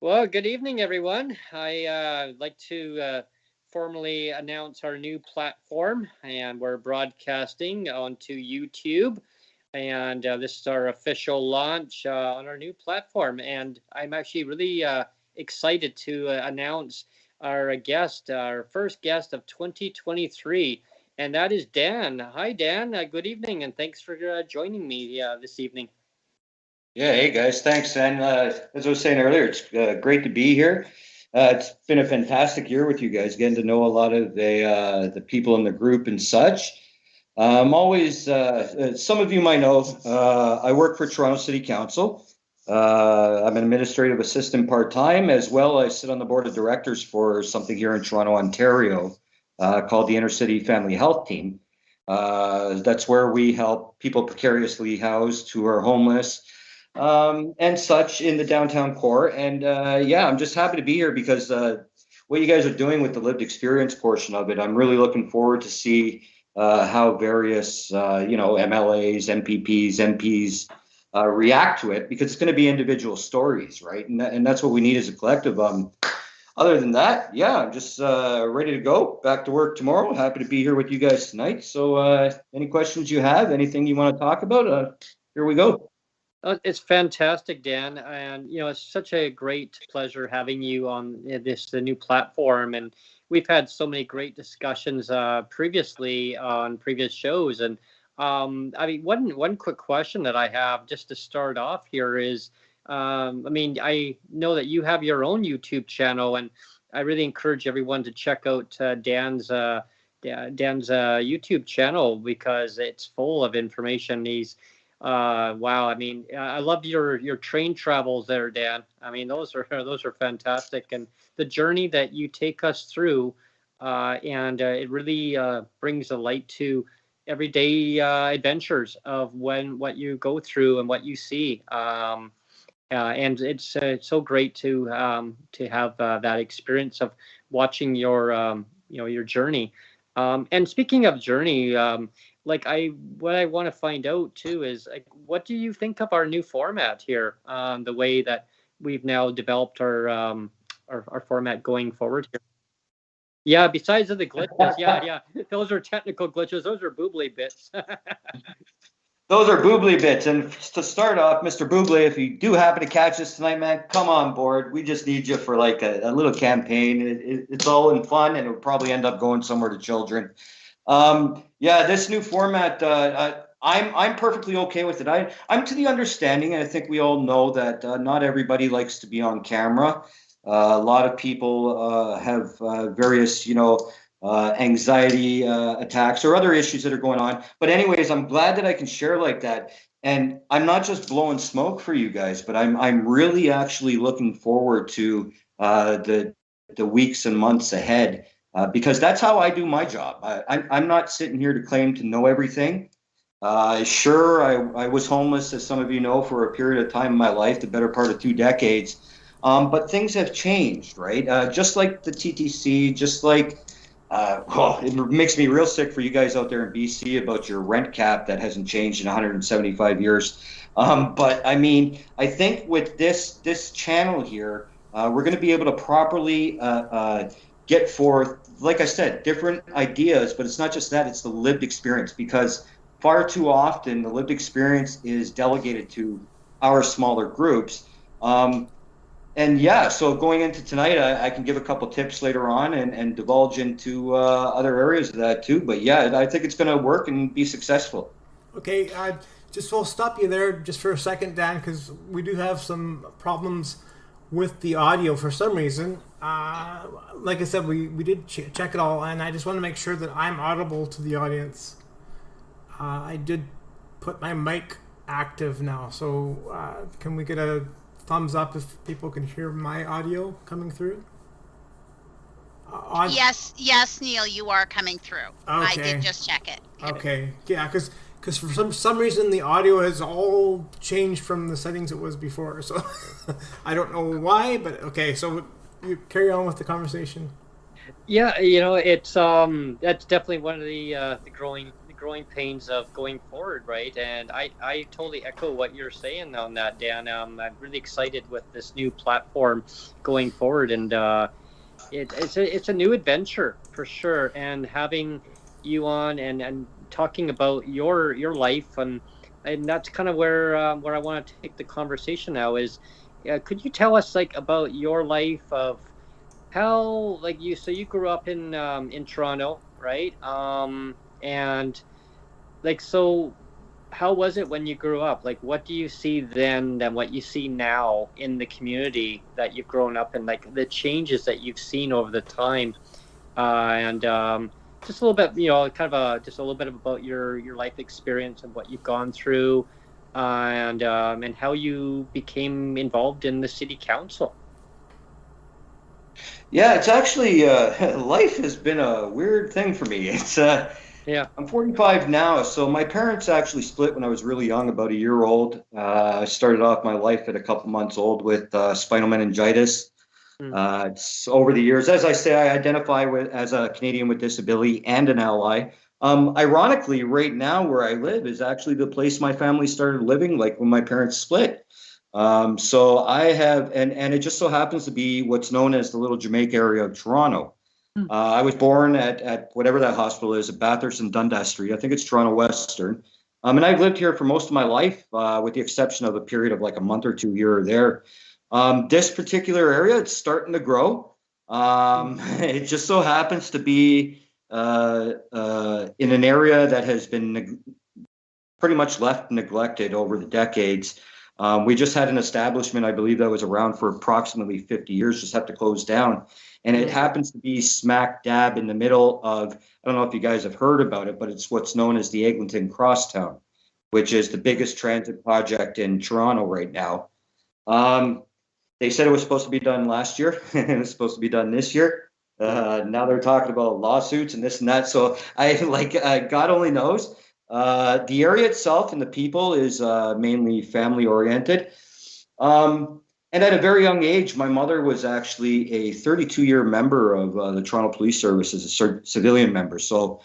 Well, good evening, everyone. I'd like to formally announce our new platform, and we're broadcasting onto YouTube. And this is our official launch on our new platform. And I'm actually really excited to announce our guest, our first guest of 2023, and that is Dan. Hi, Dan. Good evening, and thanks for joining me this evening. Yeah, hey guys, thanks. And as I was saying earlier, it's great to be here. It's been a fantastic year with you guys, getting to know a lot of the people in the group and such. I'm always, some of you might know, I work for Toronto City Council. I'm an administrative assistant part-time, as well as sit on the board of directors for something here in Toronto, Ontario, called the Inner City Family Health Team. That's where we help people precariously housed who are homeless, and such in the downtown core. And yeah, I'm just happy to be here because what you guys are doing with the lived experience portion of it, I'm really looking forward to see how various, MLAs, MPPs, MPs react to it, because it's going to be individual stories, right? And that's what we need as a collective. Other than that, yeah, I'm just ready to go. Back to work tomorrow. Happy to be here with you guys tonight. So any questions you have, anything you want to talk about, here we go. It's fantastic, Dan, and it's such a great pleasure having you on the new platform. And we've had so many great discussions previously on previous shows. And I mean, one quick question that I have just to start off here is, I mean, I know that you have your own YouTube channel, and I really encourage everyone to check out Dan's YouTube channel, because it's full of information. Wow. I mean, I love your train travels there, Dan. I mean, those are fantastic, and the journey that you take us through, and it really brings a light to everyday adventures of what you go through and what you see. And it's so great to have that experience of watching your journey. And speaking of journey, what I want to find out too is, like, what do you think of our new format here? The way that we've now developed our format going forward here. Yeah, besides the glitches, yeah, those are technical glitches. Those are boobly bits. Those are boobly bits. And to start off, Mr. Boobly, if you do happen to catch this tonight, man, come on board. We just need you for like a little campaign. It's all in fun, and it'll probably end up going somewhere to children. Yeah, this new format, I'm perfectly okay with it. I'm to the understanding, and I think we all know that not everybody likes to be on camera. A lot of people have various, anxiety attacks or other issues that are going on. But anyways, I'm glad that I can share like that. And I'm not just blowing smoke for you guys, but I'm really actually looking forward to the weeks and months ahead. Because that's how I do my job. I'm not sitting here to claim to know everything. Sure, I was homeless, as some of you know, for a period of time in my life, the better part of 2 decades. But things have changed, right? Just like the TTC, just like, it makes me real sick for you guys out there in BC about your rent cap that hasn't changed in 175 years. But I mean, I think with this channel here, we're going to be able to properly get forth, like I said, different ideas, but it's not just that, it's the lived experience, because far too often the lived experience is delegated to our smaller groups. And yeah, so going into tonight, I can give a couple tips later on and divulge into other areas of that too. But yeah, I think it's going to work and be successful. Okay, just we'll stop you there just for a second, Dan, because we do have some problems with the audio for some reason. Like I said, we did check it all, and I just want to make sure that I'm audible to the audience. I did put my mic active now, so can we get a thumbs up if people can hear my audio coming through? Yes, Neil, you are coming through. I did just check it. Okay, yeah, because for some reason the audio has all changed from the settings it was before, so I don't know why, but okay, so you carry on with the conversation. Yeah, it's that's definitely one of the growing pains of going forward, right? And I totally echo what you're saying on that, Dan. I'm really excited with this new platform going forward, and it's a new adventure for sure. And having you on and talking about your life, and that's kind of where I want to take the conversation now. Is could you tell us about your life of how you grew up in Toronto, right? And so how was it when you grew up? What do you see then than what you see now in the community that you've grown up in, the changes that you've seen over the time? And just a little bit, just a little bit about your life experience and what you've gone through, and how you became involved in the city council. Yeah, it's actually life has been a weird thing for me. I'm 45 now, so my parents actually split when I was really young, about a year old. I started off my life at a couple months old with spinal meningitis. It's over the years, as I say, I identify as a Canadian with disability and an ally. Ironically, right now where I live is actually the place my family started living, when my parents split. So I have, and it just so happens to be what's known as the Little Jamaica area of Toronto. I was born at whatever that hospital is, at Bathurst and Dundas Street. I think it's Toronto Western. And I've lived here for most of my life, with the exception of a period of a month or two here or there. This particular area, it's starting to grow. It just so happens to be in an area that has been pretty much left neglected over the decades. We just had an establishment, I believe, that was around for approximately 50 years, just have to close down. And it happens to be smack dab in the middle of, I don't know if you guys have heard about it, but it's what's known as the Eglinton Crosstown, which is the biggest transit project in Toronto right now. They said it was supposed to be done last year. It was supposed to be done this year. Now they're talking about lawsuits and this and that. So God only knows. The area itself and the people is mainly family oriented. And at a very young age, my mother was actually a 32-year member of the Toronto Police Service as a civilian member. So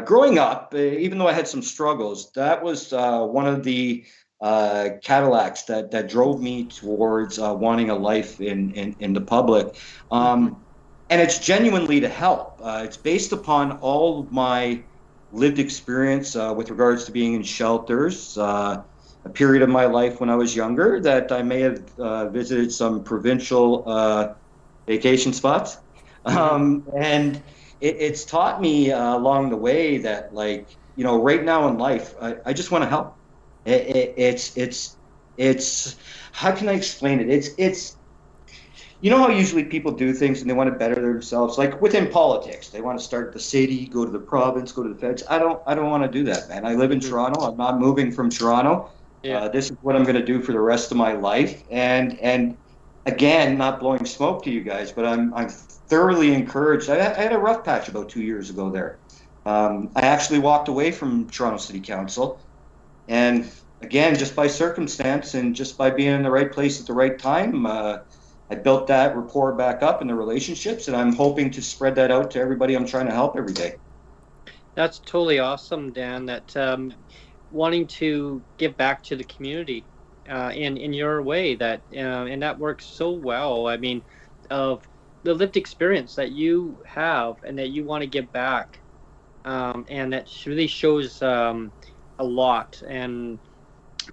growing up, even though I had some struggles, that was one of the Cadillacs that drove me towards wanting a life in the public. And it's genuinely to help. It's based upon all of my lived experience with regards to being in shelters, a period of my life when I was younger that I may have visited some provincial vacation spots. And it's taught me along the way that, right now in life, I just want to help. It's how can I explain it? It's how usually people do things and they want to better themselves, like within politics. They want to start at the city, go to the province, go to the feds. I don't want to do that, man. I live in Toronto. I'm not moving from Toronto. This is what I'm going to do for the rest of my life. And again, not blowing smoke to you guys, but I'm thoroughly encouraged. I had a rough patch about 2 years ago there. I actually walked away from Toronto City Council. And again, just by circumstance and just by being in the right place at the right time, I built that rapport back up in the relationships, and I'm hoping to spread that out to everybody I'm trying to help every day. That's totally awesome, Dan, that wanting to give back to the community in your way, that and that works so well. I mean, of the lived experience that you have and that you want to give back, and that really shows a lot. And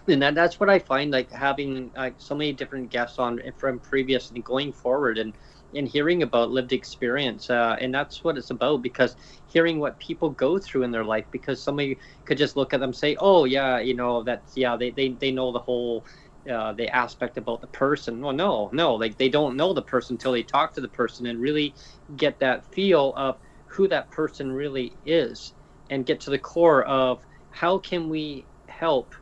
that's what I find, having so many different guests on from previous and going forward, and and hearing about lived experience, and that's what it's about, because hearing what people go through in their life, because somebody could just look at them and say, oh yeah, that's, yeah, they know the whole the aspect about the person. Well, no, like they don't know the person until they talk to the person and really get that feel of who that person really is, and get to the core of how can we help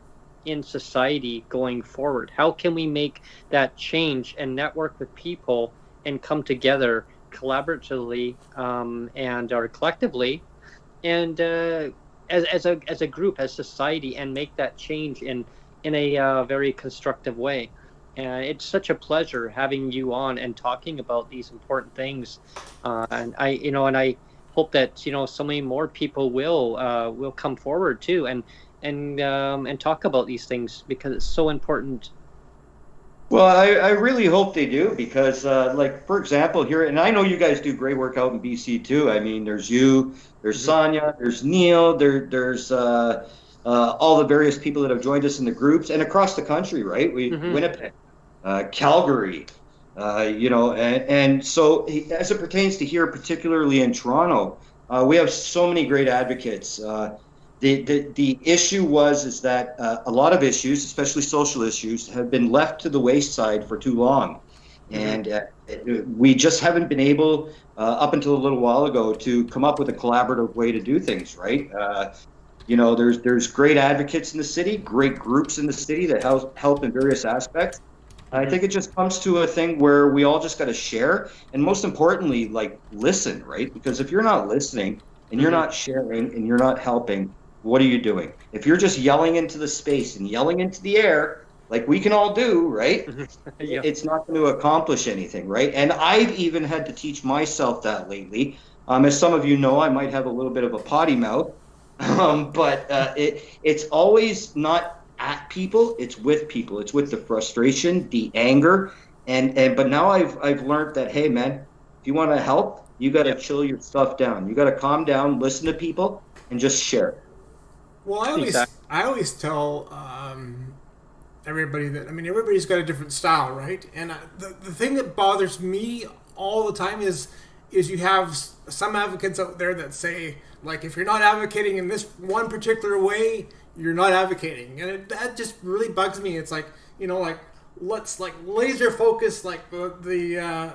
in society going forward? How can we make that change and network with people and come together collaboratively or collectively, and as a group, as society, and make that change in a very constructive way. And it's such a pleasure having you on and talking about these important things. And I hope that so many more people will come forward too, and talk about these things, because it's so important. Well, I really hope they do, because like, for example, here, and I know you guys do great work out in BC too. I mean, there's you, there's Sonia, there's Neil, there's all the various people that have joined us in the groups, and across the country, right? Winnipeg, Calgary, and so as it pertains to here, particularly in Toronto, we have so many great advocates. The issue is that a lot of issues, especially social issues, have been left to the wayside for too long. And we just haven't been able, up until a little while ago, to come up with a collaborative way to do things, right? There's great advocates in the city, great groups in the city that help in various aspects. I think it just comes to a thing where we all just got to share, and most importantly, like, listen, right? Because if you're not listening and you're not sharing and you're not helping, what are you doing? If you're just yelling into the space and yelling into the air, like we can all do, right? Yeah. It's not going to accomplish anything, right? And I've even had to teach myself that lately. As some of you know, I might have a little bit of a potty mouth, but it's always not at people, it's with people. It's with the frustration, the anger, but now I've learned that, hey man, if you want to help, you got to chill your stuff down. You got to calm down, listen to people, and just share. Well, I always tell everybody that, I mean, everybody's got a different style, right? And the thing that bothers me all the time is you have some advocates out there that say, like, if you're not advocating in this one particular way, you're not advocating, and that just really bugs me. It's like, let's like laser focus, like the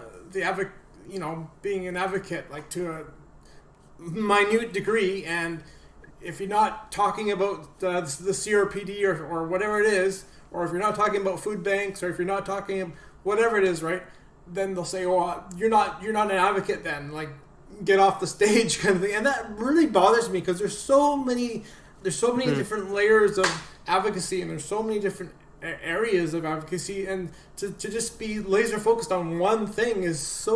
being an advocate, like, to a minute degree, and if you're not talking about the CRPD or whatever it is, or if you're not talking about food banks, or if you're not talking whatever it is, right, then they'll say, "Oh, you're not an advocate then, like, get off the stage," kind of thing. And that really bothers me, because there's so many different layers of advocacy, and there's so many different areas of advocacy, and to just be laser focused on one thing is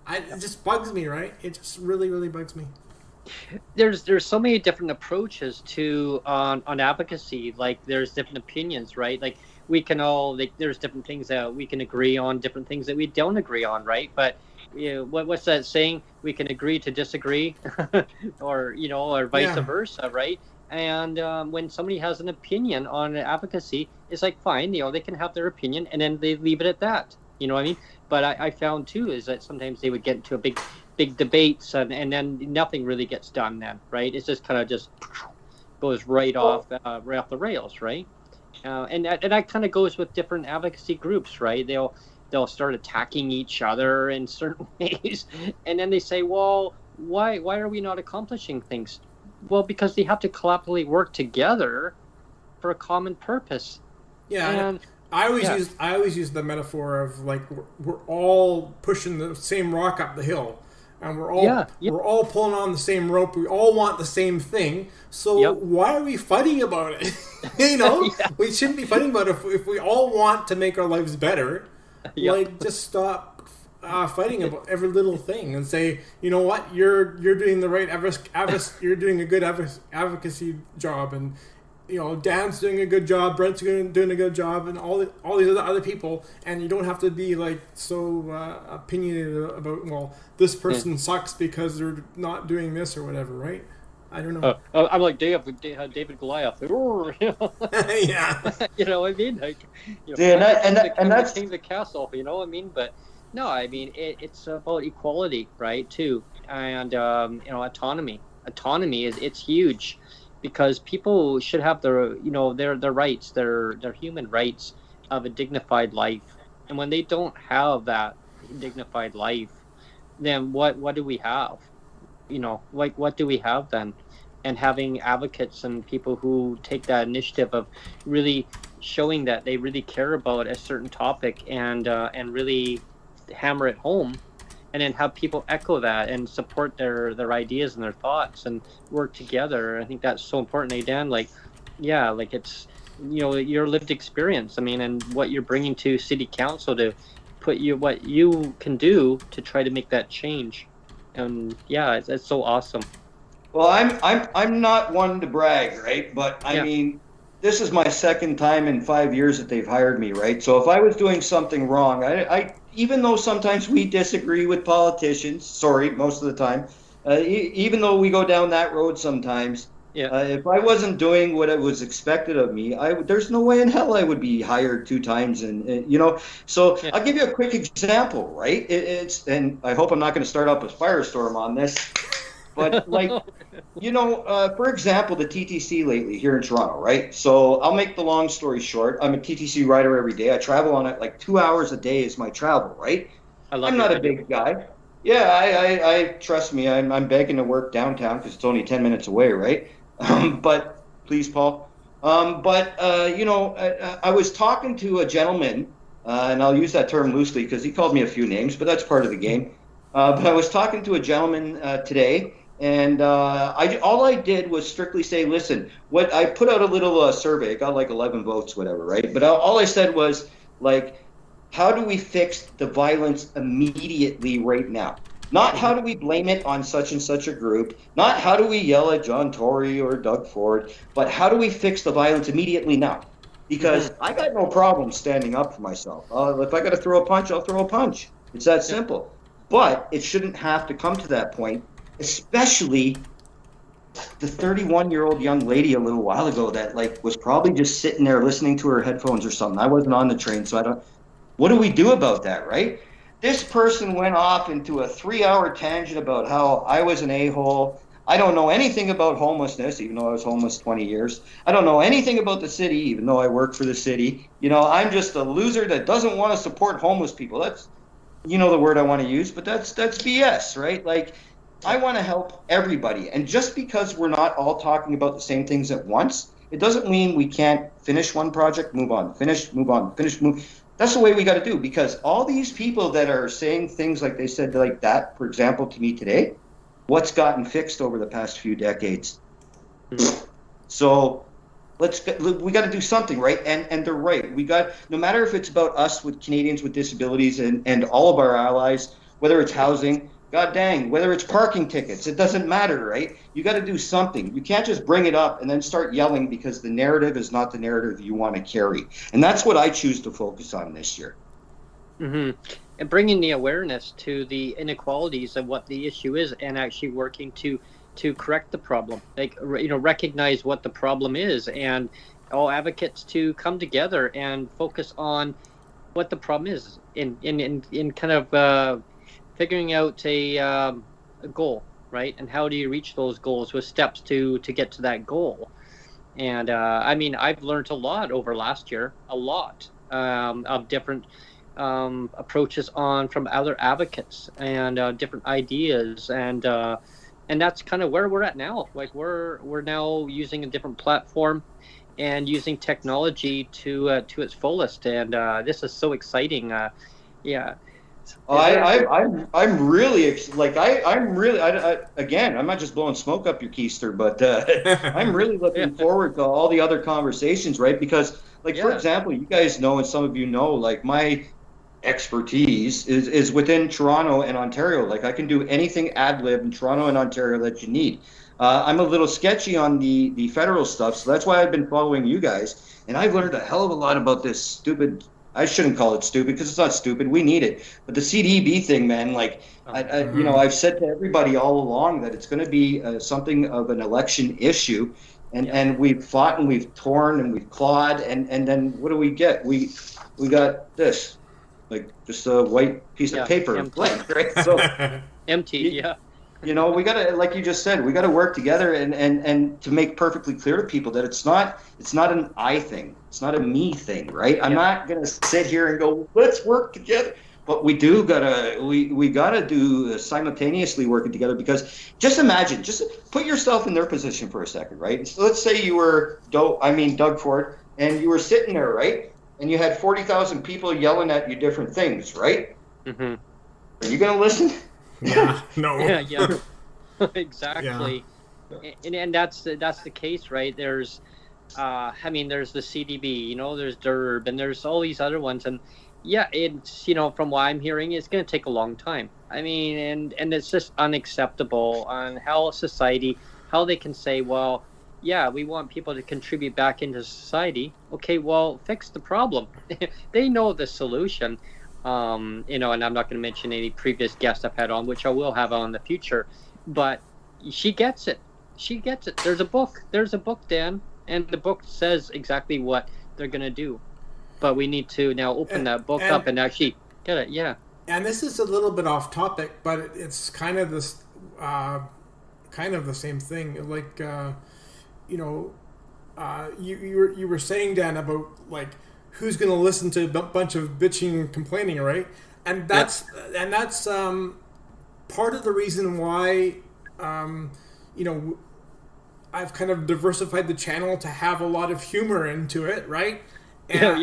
it just bugs me, right? It just really, really bugs me. There's so many different approaches to on advocacy. Like, there's different opinions, right? Like, we can all, like, there's different things that we can agree on, different things that we don't agree on, right? But what's that saying? We can agree to disagree, or vice versa, right? And when somebody has an opinion on advocacy, it's like, fine, they can have their opinion, and then they leave it at that. You know what I mean? But I found too is that sometimes they would get into a big debates, and then nothing really gets done then, right? It's just kind of just goes right off the rails, right? And that kind of goes with different advocacy groups, right? They'll start attacking each other in certain ways, and then they say, well, why are we not accomplishing things? Well, because they have to collaboratively work together for a common purpose. Yeah, and I always use the metaphor of, like, we're all pushing the same rock up the hill, and we're all pulling on the same rope. We all want the same thing. So why are we fighting about it? We shouldn't be fighting about it if we all want to make our lives better. Like, just stop fighting about every little thing and say, you know what, you're doing the right you're doing a good advocacy job, and Dan's doing a good job, Brent's doing a good job, and all these other people, and you don't have to be, like, so opinionated about, well, this person sucks because they're not doing this or whatever, right? I don't know. I'm like David Goliath. Yeah. You know what I mean? Like, and that's the castle. You know what I mean? But No, I mean it's about equality, right? Too, and autonomy. Autonomy is it's huge, because people should have their their rights, their human rights of a dignified life, and when they don't have that dignified life, then what do we have? Like what do we have then? And having advocates and people who take that initiative of really showing that they really care about a certain topic, and really hammer it home, and then have people echo that and support their ideas and their thoughts and work together. I think that's so important. Dan, like, yeah, like it's your lived experience, I mean, and what you're bringing to city council to put what you can do to try to make that change. And yeah, it's so awesome. Well, I'm not one to brag, right? But I mean, this is my second time in 5 years that they've hired me, right? So if I was doing something wrong, I even though sometimes we disagree with politicians, sorry, most of the time, even though we go down that road sometimes, if I wasn't doing what it was expected of me, there's no way in hell I would be hired 2 times, and So I'll give you a quick example, right? And I hope I'm not going to start up a firestorm on this. But for example, the TTC lately here in Toronto, right? So I'll make the long story short. I'm a TTC rider every day. I travel on it like 2 hours a day is my travel, right? I'm not a big guy. Yeah, I trust me. I'm begging to work downtown because it's only 10 minutes away, right? But please, Paul. I was talking to a gentleman, and I'll use that term loosely because he called me a few names, but that's part of the game. But I was talking to a gentleman today. And all I did was strictly say, listen, what I put out a little survey, got like 11 votes, whatever, right? But all I said was, like, how do we fix the violence immediately right now? Not how do we blame it on such and such a group, not how do we yell at John Tory or Doug Ford, but how do we fix the violence immediately now? Because I got no problem standing up for myself. If I got to throw a punch, I'll throw a punch. It's that simple. But it shouldn't have to come to that point. Especially the 31-year-old young lady a little while ago that was probably just sitting there listening to her headphones or something. I wasn't on the train, so I don't. What do we do about that, right? This person went off into a 3-hour tangent about how I was an a-hole. I don't know anything about homelessness, even though I was homeless 20 years. I don't know anything about the city, even though I work for the city. I'm just a loser that doesn't want to support homeless people. That's, the word I want to use, but that's BS, right? I want to help everybody. And just because we're not all talking about the same things at once, it doesn't mean we can't finish one project, move on, finish, move on, finish, move. That's the way we got to do, because all these people that are saying things like they said like that, for example, to me today, what's gotten fixed over the past few decades? So we got to do something, right? And they're right. No matter if it's about us with Canadians with disabilities and all of our allies, whether it's housing, God dang, whether it's parking tickets, it doesn't matter, right? You got to do something. You can't just bring it up and then start yelling because the narrative is not the narrative you want to carry. And that's what I choose to focus on this year. And bringing the awareness to the inequalities of what the issue is, and actually working to correct the problem. Recognize what the problem is, and all advocates to come together and focus on what the problem is in kind of figuring out a goal, right? And how do you reach those goals with steps to get to that goal? And I've learned a lot over last year, of different approaches from other advocates and different ideas, and that's kind of where we're at now. We're now using a different platform and using technology to its fullest, and this is so exciting. I'm really again, I'm not just blowing smoke up your keister, but I'm really looking forward to all the other conversations, right? Because for example, you guys know, and some of you know, my expertise is within Toronto and Ontario. I can do anything ad lib in Toronto and Ontario that you need. I'm a little sketchy on the federal stuff, so that's why I've been following you guys, and I've learned a hell of a lot about this stupid. I shouldn't call it stupid because it's not stupid. We need it. But the CDB thing, man, I've said to everybody all along that it's going to be something of an election issue. And we've fought and we've torn and we've clawed. And then what do we get? We got this. like just a white piece of paper, empty. blank, right? So empty, yeah. You know, we gotta, like you just said, we gotta work together and to make perfectly clear to people that it's not an I thing, it's not a me thing, right? I'm not gonna sit here and go, let's work together. But we gotta do simultaneously working together, because just imagine, just put yourself in their position for a second, right? So let's say you were Doug Ford, and you were sitting there, right? And you had 40,000 people yelling at you different things, right? Mm-hmm. Are you gonna listen? Yeah, no. yeah, exactly. Yeah. And that's the case, right? There's, there's the CDB, you know, there's DERB, and there's all these other ones, and yeah, it's, you know, from what I'm hearing, it's going to take a long time. I mean, and it's just unacceptable on how society, how they can say, well, yeah, we want people to contribute back into society. Okay, well, fix the problem. They know the solution. You know, and I'm not going to mention any previous guests I've had on, which I will have on in the future, but she gets it. She gets it. There's a book, Dan, and the book says exactly what they're going to do, but we need to now open that book up and actually get it. Yeah. And this is a little bit off topic, but it's kind of this, kind of the same thing. Like, you know, you were saying, Dan, about like, who's going to listen to a bunch of bitching and complaining, right? And that's part of the reason why, you know, I've kind of diversified the channel to have a lot of humor into it, right? And,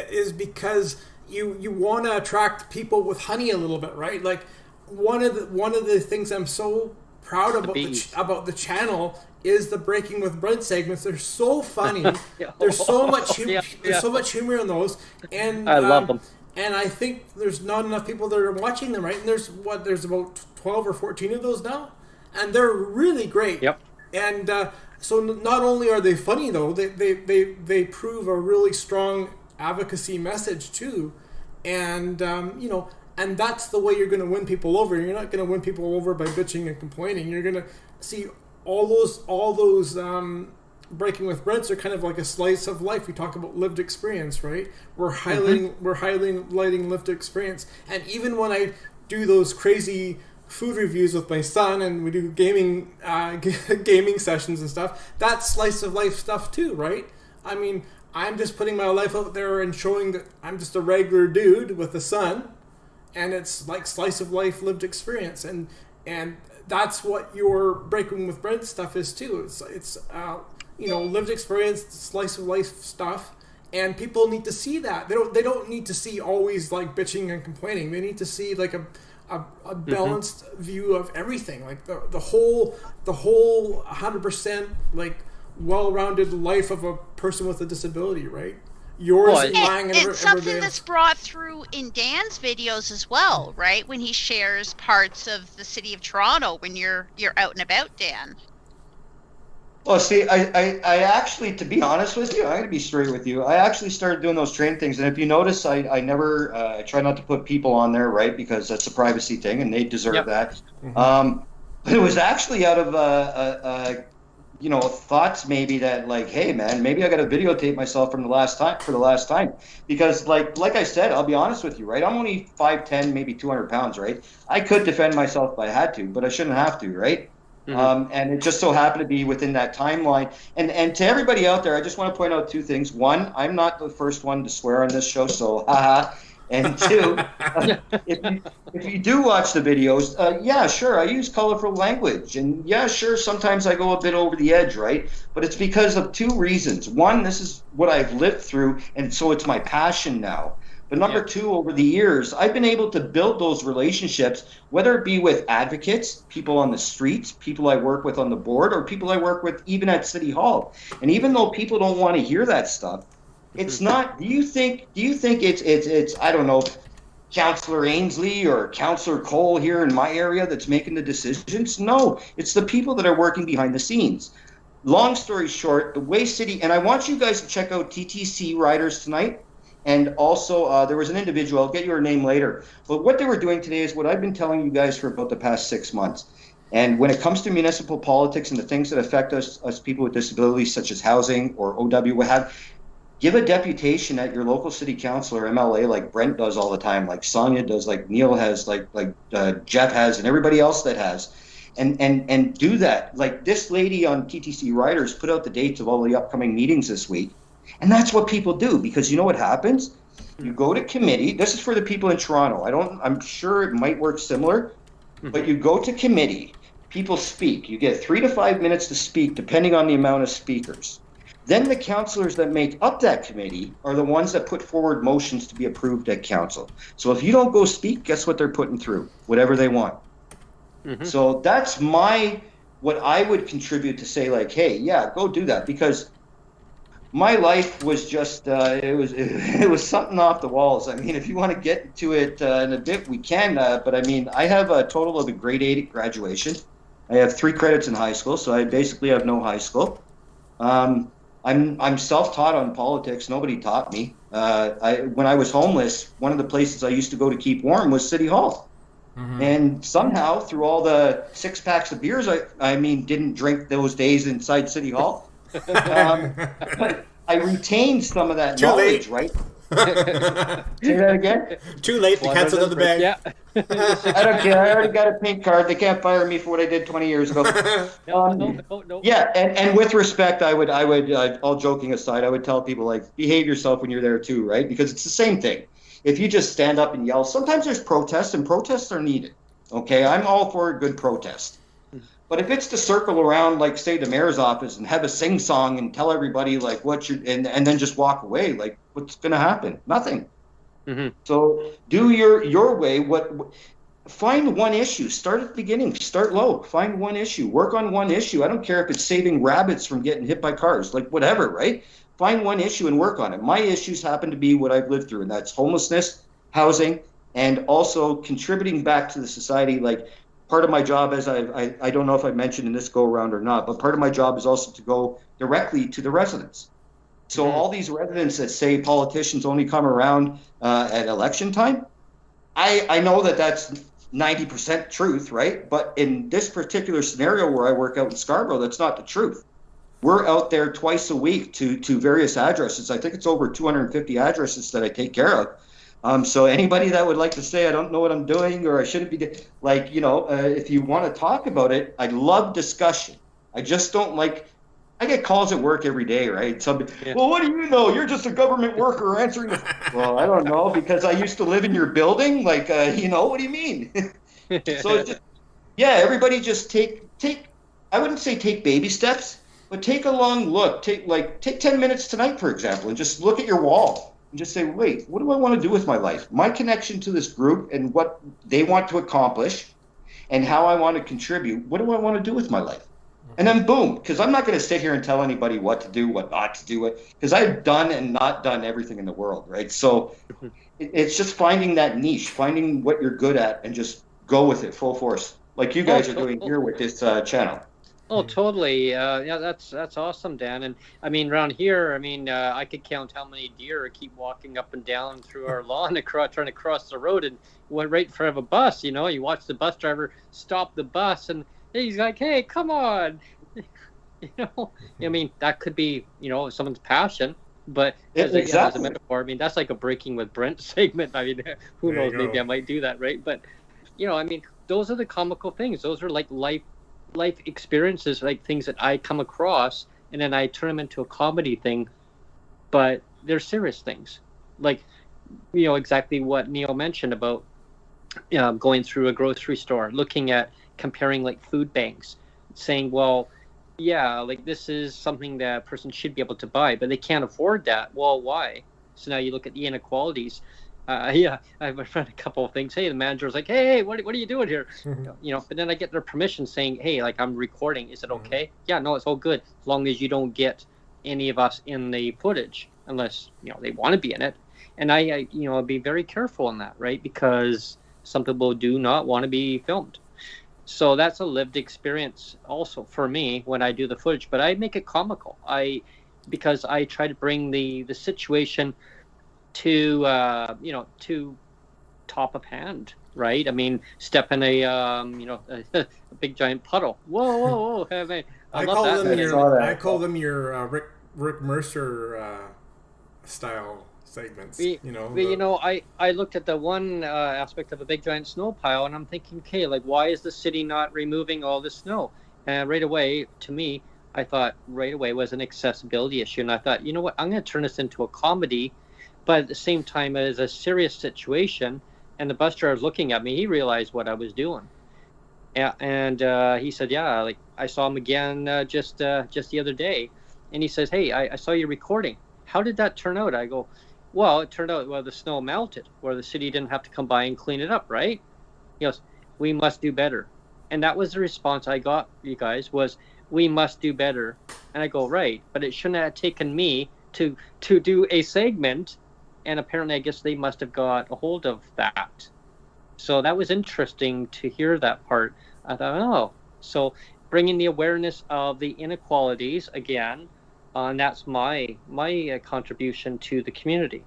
is because you want to attract people with honey a little bit, right? Like one of the things I'm so proud about the channel is the Breaking with Brent segments. They're so funny. There's so much humor in those, and I love them. And I think there's not enough people that are watching them, right? And there's about 12 or 14 of those now, and they're really great. Yep. And so not only are they funny though, they prove a really strong advocacy message too, and you know, and that's the way you're going to win people over. You're not going to win people over by bitching and complaining. You're going to see all those Breaking with Brents are kind of like a slice of life. We talk about lived experience, right? We're highlighting lived experience. And even when I do those crazy food reviews with my son and we do gaming sessions and stuff, that's slice of life stuff too, right? I mean, I'm just putting my life out there and showing that I'm just a regular dude with a son, and it's like slice of life lived experience, and that's what your Breaking with Brent stuff is too. It's you know, lived experience, slice of life stuff, and people need to see that. They don't need to see always like bitching and complaining. They need to see like a balanced view of everything, like the whole 100% like well-rounded life of a person with a disability, right? Yours and mine, and something that's brought through in Dan's videos as well, right? When he shares parts of the city of Toronto when you're out and about, Dan. Well, see, I actually, to be honest with you, I'm going to be straight with you. I actually started doing those train things, and if you notice, I never I try not to put people on there, right? Because that's a privacy thing, and they deserve that. Mm-hmm. But it was actually out of you know, thoughts maybe that like, hey man, maybe I got to videotape myself for the last time, because like I said, I'll be honest with you, right? I'm only 5'10", maybe 200 pounds, right? I could defend myself if I had to, but I shouldn't have to, right? Mm-hmm. And it just so happened to be within that timeline. And to everybody out there, I just want to point out two things. One, I'm not the first one to swear on this show, so haha. And two, if you do watch the videos, yeah, sure, I use colorful language. And yeah, sure, sometimes I go a bit over the edge, right? But it's because of two reasons. One, this is what I've lived through, and so it's my passion now. But number two, over the years, I've been able to build those relationships, whether it be with advocates, people on the streets, people I work with on the board, or people I work with even at City Hall. And even though people don't want to hear that stuff, it's not. Do you think it's I don't know, Councillor Ainsley or Councillor Cole here in my area that's making the decisions? No, it's the people that are working behind the scenes. Long story short, the way City, and I want you guys to check out TTC Riders tonight. And also, there was an individual, I'll get your name later. But what they were doing today is what I've been telling you guys for about the past 6 months. And when it comes to municipal politics and the things that affect us people with disabilities, such as housing or OW, what have, give a deputation at your local city council or MLA like Brent does all the time, like Sonia does, like Neil has, like Jeff has, and everybody else that has, and do that. Like this lady on TTC Riders put out the dates of all the upcoming meetings this week, and that's what people do, because you know what happens? You go to committee. This is for the people in Toronto. I'm sure it might work similar, but you go to committee. People speak. You get 3 to 5 minutes to speak, depending on the amount of speakers. Then the councillors that make up that committee are the ones that put forward motions to be approved at council. So if you don't go speak, guess what they're putting through? Whatever they want. So that's what I would contribute to say, like, hey, yeah, go do that, because my life was just it was something off the walls. I mean, if you want to get to it in a bit, we can. But I mean, I have a total of a grade 8 at graduation. I have 3 credits in high school, so I basically have no high school. I'm self-taught on politics. Nobody taught me. When I was homeless, one of the places I used to go to keep warm was City Hall. And somehow, through all the 6 packs of beers, I didn't drink those days inside City Hall. But I retained some of that knowledge, right? Say that again? Too late to cancel another bag. Yeah. I don't care. I already got a pink card. They can't fire me for what I did 20 years ago. No. Yeah, and with respect, I would, all joking aside, I would tell people, like, behave yourself when you're there too, right? Because it's the same thing. If you just stand up and yell, sometimes there's protests, and protests are needed. Okay, I'm all for a good protest. But if it's to circle around, like, say, the mayor's office and have a sing-song and tell everybody, like, and then just walk away, like, what's going to happen? Nothing. So do your way. Find one issue. Start at the beginning. Start low. Find one issue. Work on one issue. I don't care if it's saving rabbits from getting hit by cars, like, whatever, right? Find one issue and work on it. My issues happen to be what I've lived through, and that's homelessness, housing, and also contributing back to the society. Like, part of my job, as I don't know if I mentioned in this go-around or not, but part of my job is also to go directly to the residents. So all these residents that say politicians only come around at election time, I know that that's 90% truth, right? But in this particular scenario where I work out in Scarborough, that's not the truth. We're out there twice a week to various addresses. I think it's over 250 addresses that I take care of. So anybody that would like to say, I don't know what I'm doing, or I shouldn't be, like, if you want to talk about it, I love discussion. I just don't like, I get calls at work every day, right? Well, what do you know? You're just a government worker answering the, well, I don't know, because I used to live in your building. Like, what do you mean? So it's just, yeah, everybody just take, I wouldn't say take baby steps, but take a long look. Take 10 minutes tonight, for example, and just look at your wall. And just say, wait, what do I want to do with my life? My connection to this group and what they want to accomplish and how I want to contribute. What do I want to do with my life? And then boom, because I'm not going to sit here and tell anybody what to do, what not to do, because I've done and not done everything in the world, right? So it's just finding that niche, finding what you're good at, and just go with it full force, like you guys are doing here with this channel. Oh, totally. Yeah, that's awesome, Dan. And I mean, around here, I could count how many deer keep walking up and down through our lawn, trying to cross the road, and went right in front of a bus. You watch the bus driver stop the bus, and he's like, "Hey, come on!" That could be someone's passion, but as a metaphor, that's like a Breaking with Brent segment. Who knows? Maybe I might do that, right? But those are the comical things. Those are like life experiences, like things that I come across, and then I turn them into a comedy thing, but they're serious things, like exactly what Neil mentioned about going through a grocery store, looking at comparing like food banks, saying, well, yeah, like this is something that a person should be able to buy, but they can't afford that. Well, why? So now you look at the inequalities. I've read a couple of things. Hey, the manager's like, hey, what are you doing here? But then I get their permission saying, hey, like, I'm recording. Is it okay? Yeah, no, it's all good, as long as you don't get any of us in the footage, unless they want to be in it. And I be very careful on that, right? Because some people do not want to be filmed. So that's a lived experience also for me when I do the footage, but I make it comical. Because I try to bring the situation to to top of hand, right? Step in a big giant puddle. Whoa! I call them your Rick Mercer style segments. I looked at the one aspect of a big giant snow pile, and I'm thinking, okay, like, why is the city not removing all the snow? And right away, to me, I thought right away was an accessibility issue, and I thought, you know what, I'm going to turn this into a comedy, but at the same time, it is a serious situation. And the bus driver looking at me, he realized what I was doing. And he said, yeah, like, I saw him again just the other day. And he says, hey, I saw you recording. How did that turn out? I go, well, it turned out, the snow melted, where the city didn't have to come by and clean it up, right? He goes, we must do better. And that was the response I got, you guys, was, we must do better. And I go, right, but it shouldn't have taken me to do a segment. And apparently, I guess they must have got a hold of that. So that was interesting to hear that part. I thought, oh, so bringing the awareness of the inequalities again, and that's my contribution to the community.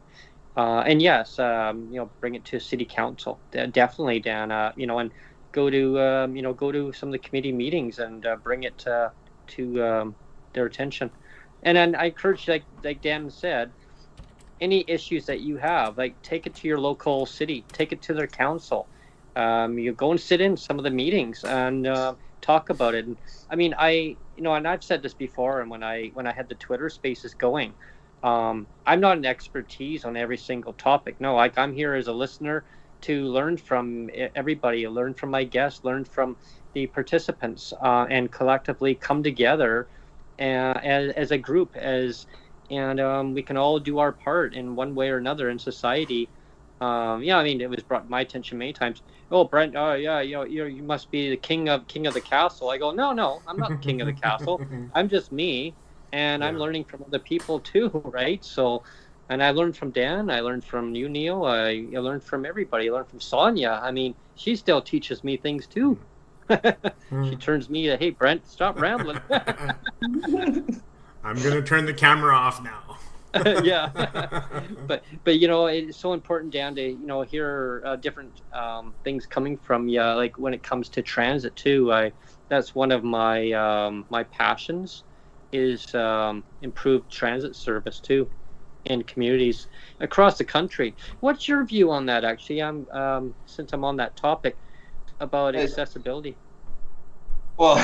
And yes, bring it to city council, definitely, Dan. And go to some of the committee meetings and bring it to their attention. And then I encourage, like Dan said, any issues that you have, like, take it to your local city, take it to their council. You go and sit in some of the meetings and talk about it. And I mean, and I've said this before, and when I had the Twitter spaces going, I'm not an expertise on every single topic. No, I'm here as a listener to learn from everybody, learn from my guests, learn from the participants, and collectively come together as a group, and we can all do our part in one way or another in society. It was brought to my attention many times. Oh, Brent, you must be the king of the castle. I go, no, I'm not the king of the castle. I'm just me, and I'm learning from other people too, right? So, and I learned from Dan. I learned from you, Neil. I learned from everybody. I learned from Sonia. I mean, she still teaches me things too. She turns me to, hey, Brent, stop rambling. I'm going to turn the camera off now. Yeah. But it's so important, Dan, to, hear different things coming from you, like when it comes to transit too. That's one of my my passions is improved transit service too in communities across the country. What's your view on that, actually? Since I'm on that topic about accessibility. Well,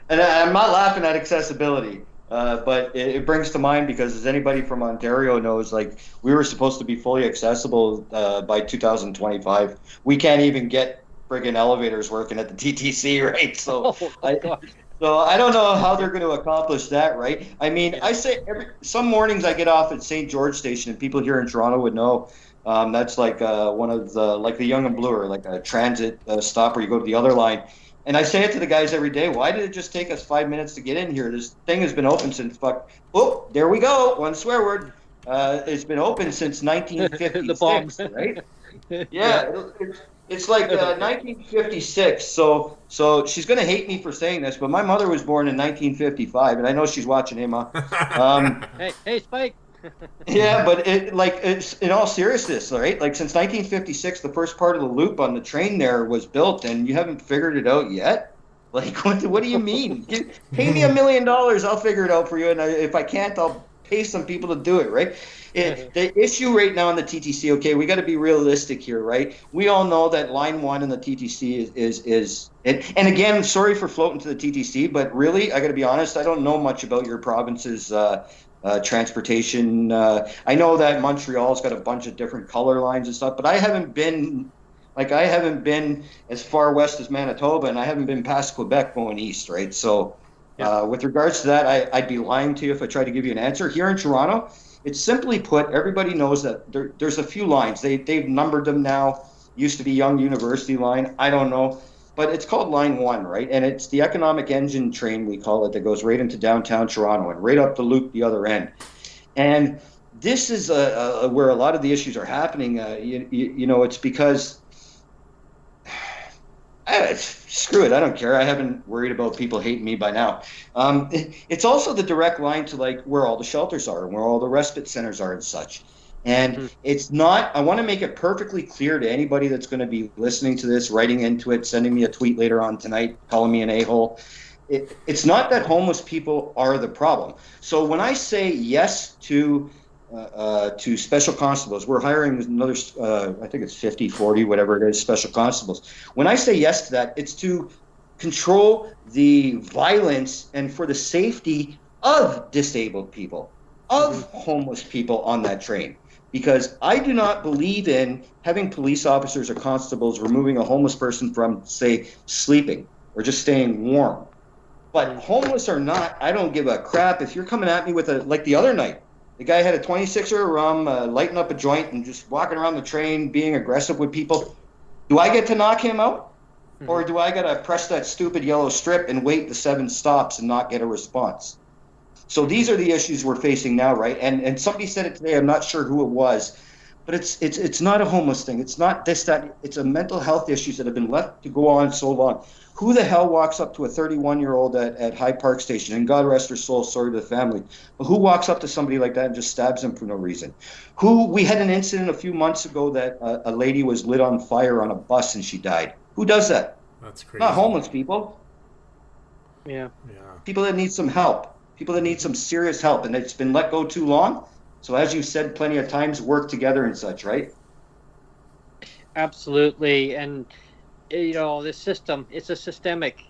and I'm not laughing at accessibility, but it brings to mind, because as anybody from Ontario knows, like, we were supposed to be fully accessible by 2025. We can't even get friggin' elevators working at the TTC, right? So, I don't know how they're going to accomplish that, right? I mean, I say some mornings I get off at St. George Station, and people here in Toronto would know. That's like one of the, like the Yonge and Bloor, like a transit stop where you go to the other line. And I say it to the guys every day, why did it just take us 5 minutes to get in here? This thing has been open since there we go, one swear word. It's been open since 1956, right? Yeah, it's like 1956. So she's going to hate me for saying this, but my mother was born in 1955, and I know she's watching him. Hey, Spike. Yeah, but it's in all seriousness, right? Like, since 1956, the first part of the loop on the train there was built, and you haven't figured it out yet? Like, what do you mean? Pay me $1 million, I'll figure it out for you, and if I can't, I'll pay some people to do it, right? The issue right now in the TTC, okay, we got to be realistic here, right? We all know that Line 1 in the TTC is and again, sorry for floating to the TTC, but really, I got to be honest, I don't know much about your province's transportation. I know that Montreal's got a bunch of different color lines and stuff, but I haven't been as far west as Manitoba, and I haven't been past Quebec going east, right? So with regards to that, I'd be lying to you if I tried to give you an answer. Here in Toronto, it's simply put, everybody knows that there's a few lines. They've numbered them now. Used to be Yonge University line. I don't know. But it's called Line 1, right? And it's the economic engine train, we call it, that goes right into downtown Toronto and right up the loop the other end. And this is where a lot of the issues are happening. It's because screw it, I don't care. I haven't worried about people hating me by now. It's also the direct line to, like, where all the shelters are and where all the respite centers are and such. And it's not, I want to make it perfectly clear to anybody that's going to be listening to this, writing into it, sending me a tweet later on tonight, calling me an a-hole. it's not that homeless people are the problem. So when I say yes to special constables, we're hiring another, I think it's 50, 40, whatever it is, special constables. When I say yes to that, it's to control the violence and for the safety of disabled people, of homeless people on that train. Because I do not believe in having police officers or constables removing a homeless person from, say, sleeping or just staying warm. But homeless or not, I don't give a crap. If you're coming at me with like the other night, the guy had a 26er of rum, lighting up a joint and just walking around the train, being aggressive with people. Do I get to knock him out? Or do I got to press that stupid yellow strip and wait the 7 stops and not get a response? So these are the issues we're facing now, right? And somebody said it today, I'm not sure who it was, but it's not a homeless thing. It's not this, that. It's a mental health issues that have been left to go on so long. Who the hell walks up to a 31-year-old at Hyde Park Station, and God rest her soul, sorry to the family, but who walks up to somebody like that and just stabs him for no reason? We had an incident a few months ago that a lady was lit on fire on a bus and she died. Who does that? That's crazy. Not homeless people. Yeah. People that need some help. People that need some serious help, and it's been let go too long. So as you said plenty of times, work together and such, right? Absolutely. And, the system, it's a systemic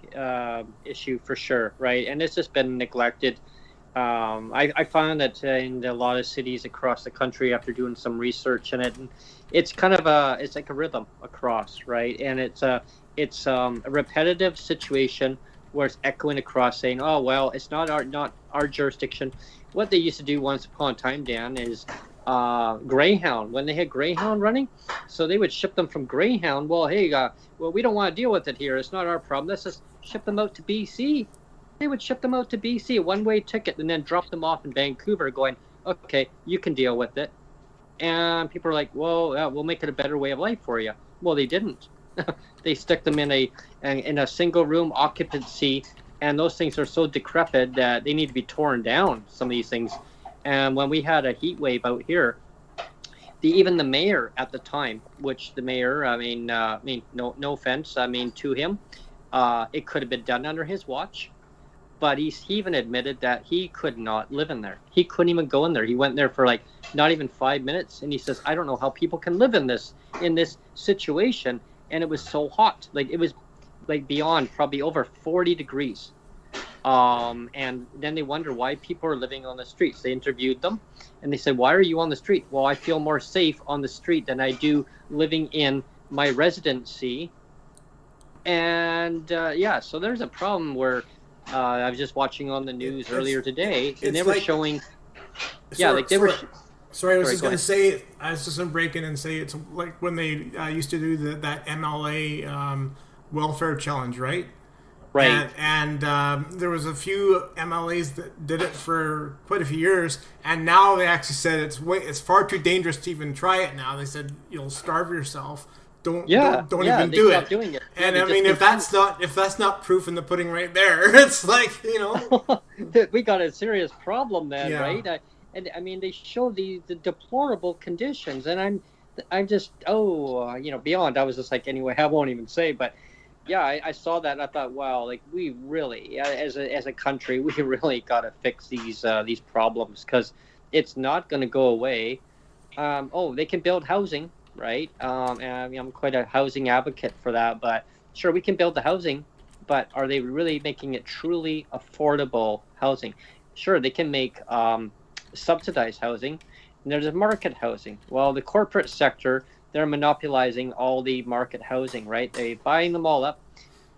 issue for sure, right? And it's just been neglected. I found that in a lot of cities across the country, after doing some research in it, and it's kind of it's like a rhythm across, right? And it's a repetitive situation where it's echoing across saying, oh, well, it's not our jurisdiction. What they used to do once upon a time, Dan, is Greyhound, when they had Greyhound running, so they would ship them from Greyhound. Well, hey, we don't want to deal with it here. It's not our problem. Let's just ship them out to BC. They would ship them out to BC, a one-way ticket, and then drop them off in Vancouver going, okay, you can deal with it. And people are like, well, we'll make it a better way of life for you. Well, they didn't. They stick them in a single room occupancy, and those things are so decrepit that they need to be torn down, some of these things. And when we had a heat wave out here, even the mayor at the time, which the mayor, no offense, to him, it could have been done under his watch, but he even admitted that he could not live in there. He couldn't even go in there. He went there for like not even 5 minutes, and he says, I don't know how people can live in this situation. And it was so hot, like it was like beyond probably over 40 degrees. And then they wonder why people are living on the streets. They interviewed them and they said, why are you on the street? Well, I feel more safe on the street than I do living in my residency. And so there's a problem where I was just watching on the news earlier today, and they were showing, Sorry, I was just going to say, I was just going to break in and say it's like when they used to do that MLA welfare challenge, right? Right. And there was a few MLAs that did it for quite a few years, and now they actually said it's far too dangerous to even try it now. They said you'll starve yourself. Don't even do it. Doing it. And I mean, if that's not proof in the pudding right there, it's like, we got a serious problem then, right? And I mean, they show the deplorable conditions, and I'm just beyond. I was just like, anyway, I won't even say, but yeah, I saw that and I thought, wow, like we really, as a country, we really got to fix these problems, because it's not going to go away. They can build housing, right? And I'm quite a housing advocate for that, but sure, we can build the housing, but are they really making it truly affordable housing? Sure, they can make subsidized housing, and there's a market housing. Well, the corporate sector, they're monopolizing all the market housing, right? They're buying them all up.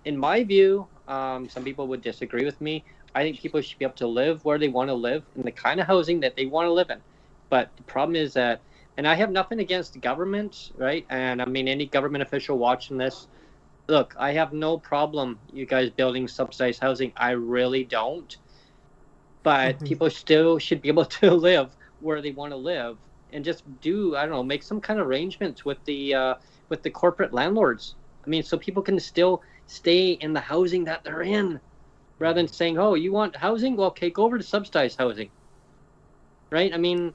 In my view, some people would disagree with me. I think people should be able to live where they want to live in the kind of housing that they want to live in. But the problem is that, and I have nothing against the government, right? And I mean, any government official watching this, look, I have no problem you guys building subsidized housing. I really don't. But people still should be able to live where they want to live, and just make some kind of arrangements with the corporate landlords. I mean, so people can still stay in the housing that they're in, rather than saying, oh, you want housing? Well, okay, go over to subsidized housing. Right? I mean,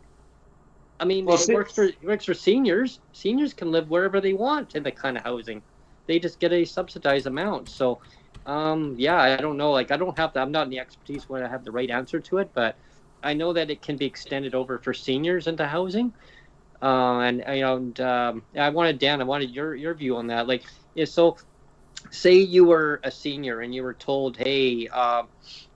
it works for seniors. Seniors can live wherever they want in the kind of housing. They just get a subsidized amount. So Yeah, I don't know. Like, I don't have I'm not in the expertise where I have the right answer to it, but I know that it can be extended over for seniors into housing. And you know, I wanted your view on that. Like, yeah, so say you were a senior and you were told, hey,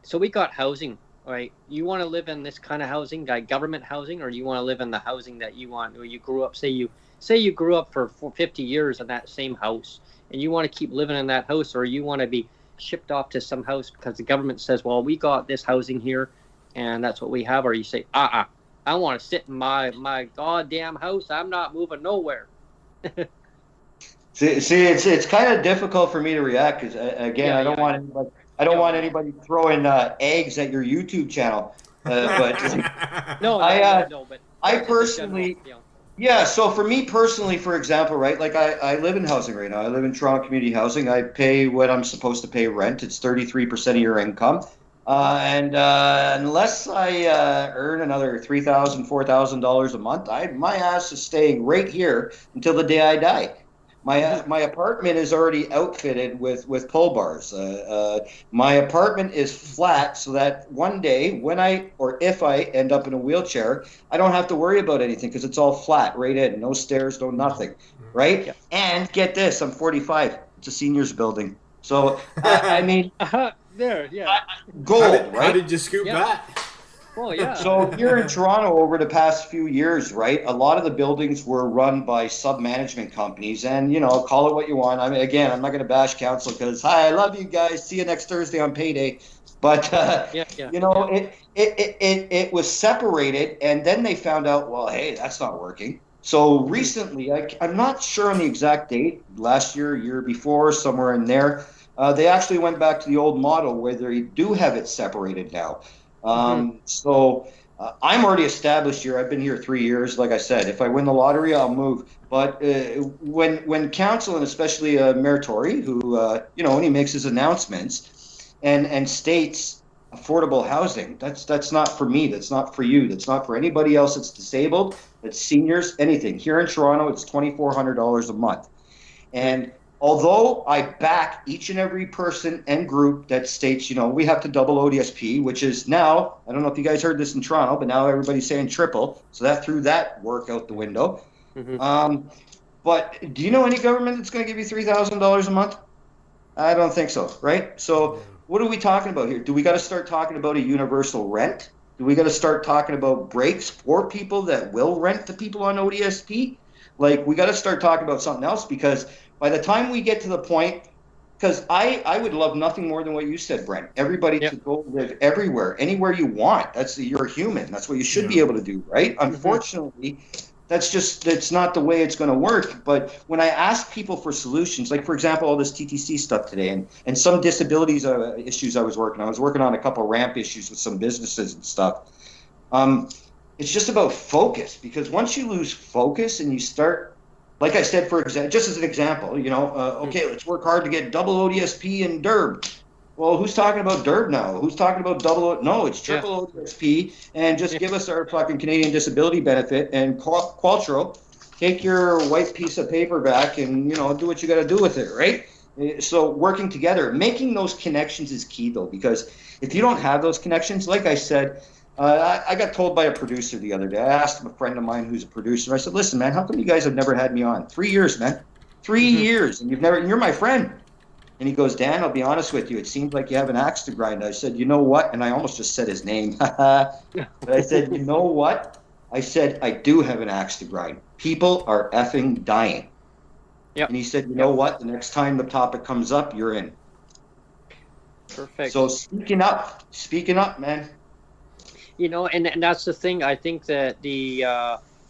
so we got housing, right? You want to live in this kind of housing, like government housing, or you want to live in the housing that you want, where you grew up? Say you grew up for 50 years in that same house, and you want to keep living in that house, or you want to be shipped off to some house because the government says, well, we got this housing here, and that's what we have, or you say, I want to sit in my goddamn house. I'm not moving nowhere. See, it's kind of difficult for me to react because again, I don't want anybody throwing eggs at your YouTube channel. But no, but I personally, yeah. So for me personally, for example, right, like I live in housing right now. I live in Toronto community housing. I pay what I'm supposed to pay rent. It's 33% of your income. And unless I earn another $3,000, $4,000 a month, my ass is staying right here until the day I die. My apartment is already outfitted with pull bars. My apartment is flat so that one day if I end up in a wheelchair, I don't have to worry about anything because it's all flat right in, no stairs, no nothing, right? Yeah. And get this, I'm 45. It's a seniors building. So I mean, there, yeah. Gold, right? How did you scoop that? Well, yeah. So here in Toronto over the past few years, right, a lot of the buildings were run by sub-management companies, and, you know, call it what you want. I mean, again, I'm not going to bash council because, hi, I love you guys. See you next Thursday on payday. But, you know, it was separated, and then they found out, well, hey, that's not working. So recently, I'm not sure on the exact date, last year, year before, somewhere in there, they actually went back to the old model where they do have it separated now. So I'm already established here. I've been here 3 years. Like I said, if I win the lottery, I'll move. But when council, and especially Mayor Tory, who, you know, when he makes his announcements and states affordable housing, that's not for me. That's not for you. That's not for anybody else that's disabled, that's seniors, anything. Here in Toronto, it's $2,400 a month. And although I back each and every person and group that states, you know, we have to double ODSP, which is now, I don't know if you guys heard this in Toronto, but now everybody's saying triple. So that threw that work out the window. But do you know any government that's going to give you $3,000 a month? I don't think so, right? So what are we talking about here? Do we got to start talking about a universal rent? Do we got to start talking about breaks for people that will rent to people on ODSP? Like, we got to start talking about something else, because by the time we get to the point, because I would love nothing more than what you said, Brent. Everybody to go live everywhere, anywhere you want. You're human. That's what you should be able to do, right? Unfortunately, that's not the way it's going to work. But when I ask people for solutions, like, for example, all this TTC stuff today and some disabilities issues I was working on a couple ramp issues with some businesses and stuff. It's just about focus, because once you lose focus and you start, like I said, for example, just as an example, you know, okay, let's work hard to get double ODSP in DERB. Well, who's talking about DERB now? Who's talking about double? No, it's triple ODSP, and just give us our fucking Canadian disability benefit. And Qualtro, take your white piece of paper back and, you know, do what you got to do with it, right? So working together, making those connections is key, though, because if you don't have those connections, like I said, I got told by a producer the other day. I asked a friend of mine who's a producer. I said, "Listen, man, how come you guys have never had me on? 3 years, man. 3 years, and you're my friend." And he goes, "Dan, I'll be honest with you. It seems like you have an axe to grind." I said, "You know what?" And I almost just said his name. But I said, "You know what?" I said, "I do have an axe to grind. People are effing dying." And he said, "You know what? The next time the topic comes up, you're in." Perfect. So speaking up, man. You know, and that's the thing. I think that the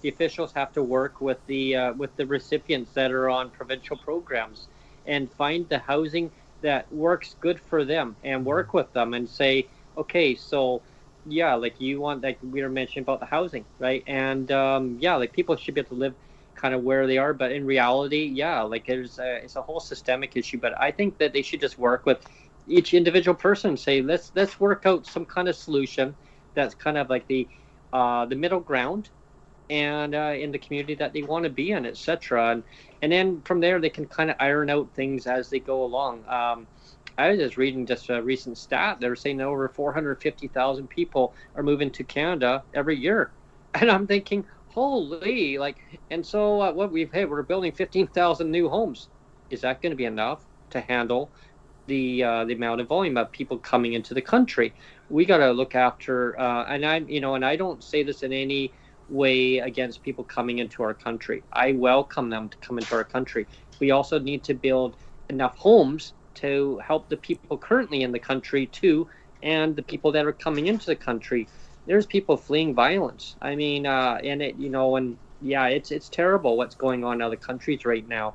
officials have to work with the recipients that are on provincial programs and find the housing that works good for them and work with them and say, okay, so yeah, like you want, like we were mentioning about the housing, right? And yeah, like people should be able to live kind of where they are, but in reality, yeah, like it's a whole systemic issue. But I think that they should just work with each individual person, say let's work out some kind of solution that's kind of like the middle ground, and in the community that they want to be in, etc. And then from there they can kind of iron out things as they go along. I was just reading just a recent stat. They were saying that over 450,000 people are moving to Canada every year. And I'm thinking, holy, like, and so we're building 15,000 new homes. Is that going to be enough to handle the amount of volume of people coming into the country? We got to look after, and I don't say this in any way against people coming into our country. I welcome them to come into our country. We also need to build enough homes to help the people currently in the country too, and the people that are coming into the country. There's people fleeing violence. I mean, it's terrible what's going on in other countries right now.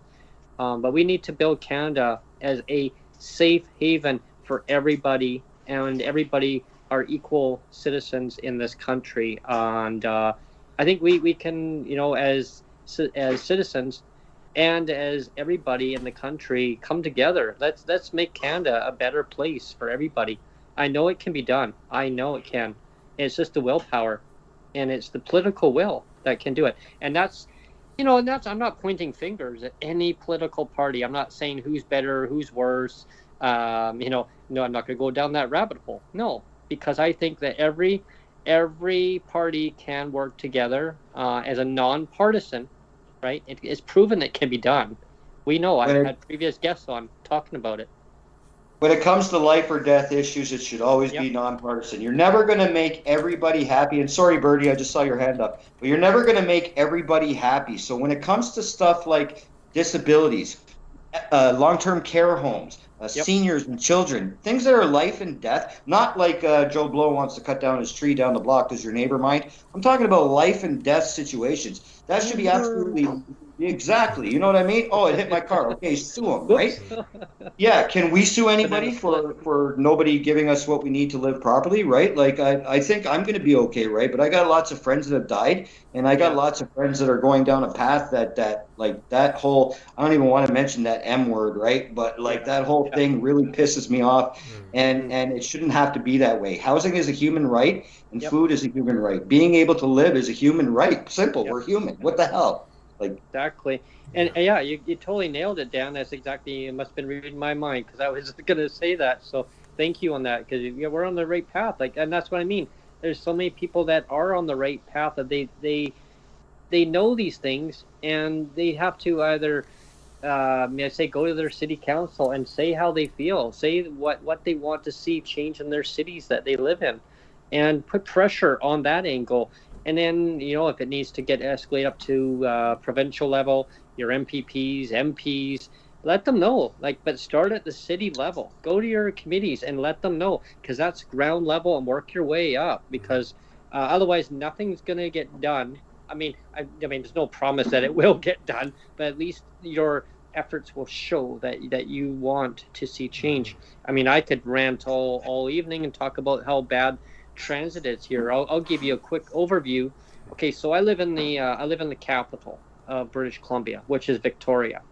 But we need to build Canada as a safe haven for everybody, and everybody are equal citizens in this country. And I think we can, as citizens, and as everybody in the country come together, let's make Canada a better place for everybody. I know it can be done. I know it can. It's just the willpower, and it's the political will that can do it. And that's I'm not pointing fingers at any political party. I'm not saying who's better, who's worse. I'm not going to go down that rabbit hole. No, because I think that every party can work together as a nonpartisan. Right? It's proven it can be done. We know. I've had previous guests on talking about it. When it comes to life or death issues, it should always be nonpartisan. You're never going to make everybody happy. And sorry, Bertie, I just saw your hand up. But you're never going to make everybody happy. So when it comes to stuff like disabilities, long-term care homes, seniors and children, things that are life and death, not like Joe Blow wants to cut down his tree down the block because your neighbor might. I'm talking about life and death situations. That should be absolutely, exactly. You know what I mean? Oh, it hit my car. Okay, sue them, right? Yeah, can we sue anybody for nobody giving us what we need to live properly, right? Like, I think I'm going to be okay, right? But I got lots of friends that have died, and I got lots of friends that are going down a path that whole, I don't even want to mention that M word, right? But like that whole thing really pisses me off, and it shouldn't have to be that way. Housing is a human right, and food is a human right. Being able to live is a human right. Simple. We're human. What the hell? Exactly. And you totally nailed it, Dan. That's exactly, it must have been reading my mind, because I was going to say that. So thank you on that, because we're on the right path. And that's what I mean. There's so many people that are on the right path that they know these things, and they have to either go to their city council and say how they feel, say what they want to see change in their cities that they live in, and put pressure on that angle. And then, if it needs to get escalated up to provincial level, your MPs, let them know. But start at the city level. Go to your committees and let them know, because that's ground level, and work your way up. Because otherwise, nothing's going to get done. I mean, there's no promise that it will get done, but at least your efforts will show that you want to see change. I mean, I could rant all evening and talk about how bad transit is here. I'll give you a quick overview. Okay, so I live in the capital of British Columbia, which is Victoria.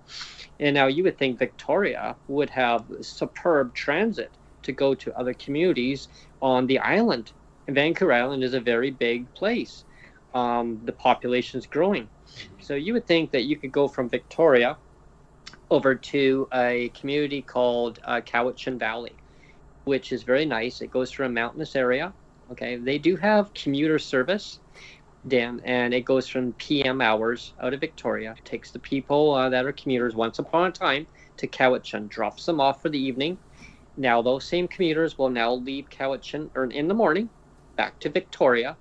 And now you would think Victoria would have superb transit to go to other communities on the island. And Vancouver Island is a very big place. The population is growing. So you would think that you could go from Victoria over to a community called Cowichan Valley, which is very nice. It goes through a mountainous area. Okay, they do have commuter service, Dan, and it goes from PM hours out of Victoria. It takes the people that are commuters once upon a time to Cowichan, drops them off for the evening. Now those same commuters will now leave Cowichan in the morning, back to Victoria,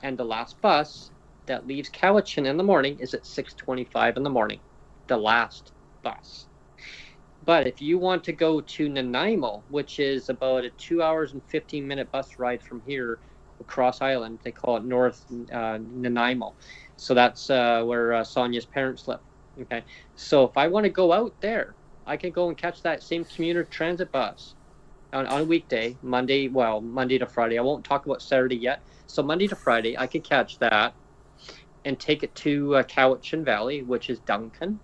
and the last bus that leaves Cowichan in the morning is at 6:25 in the morning, the last bus. But if you want to go to Nanaimo, which is about a 2 hours and 15-minute bus ride from here across island, they call it North Nanaimo. So that's where Sonia's parents live. Okay, so if I want to go out there, I can go and catch that same commuter transit bus on a weekday, Monday to Friday. I won't talk about Saturday yet. So Monday to Friday, I can catch that and take it to Cowichan Valley, which is Duncan.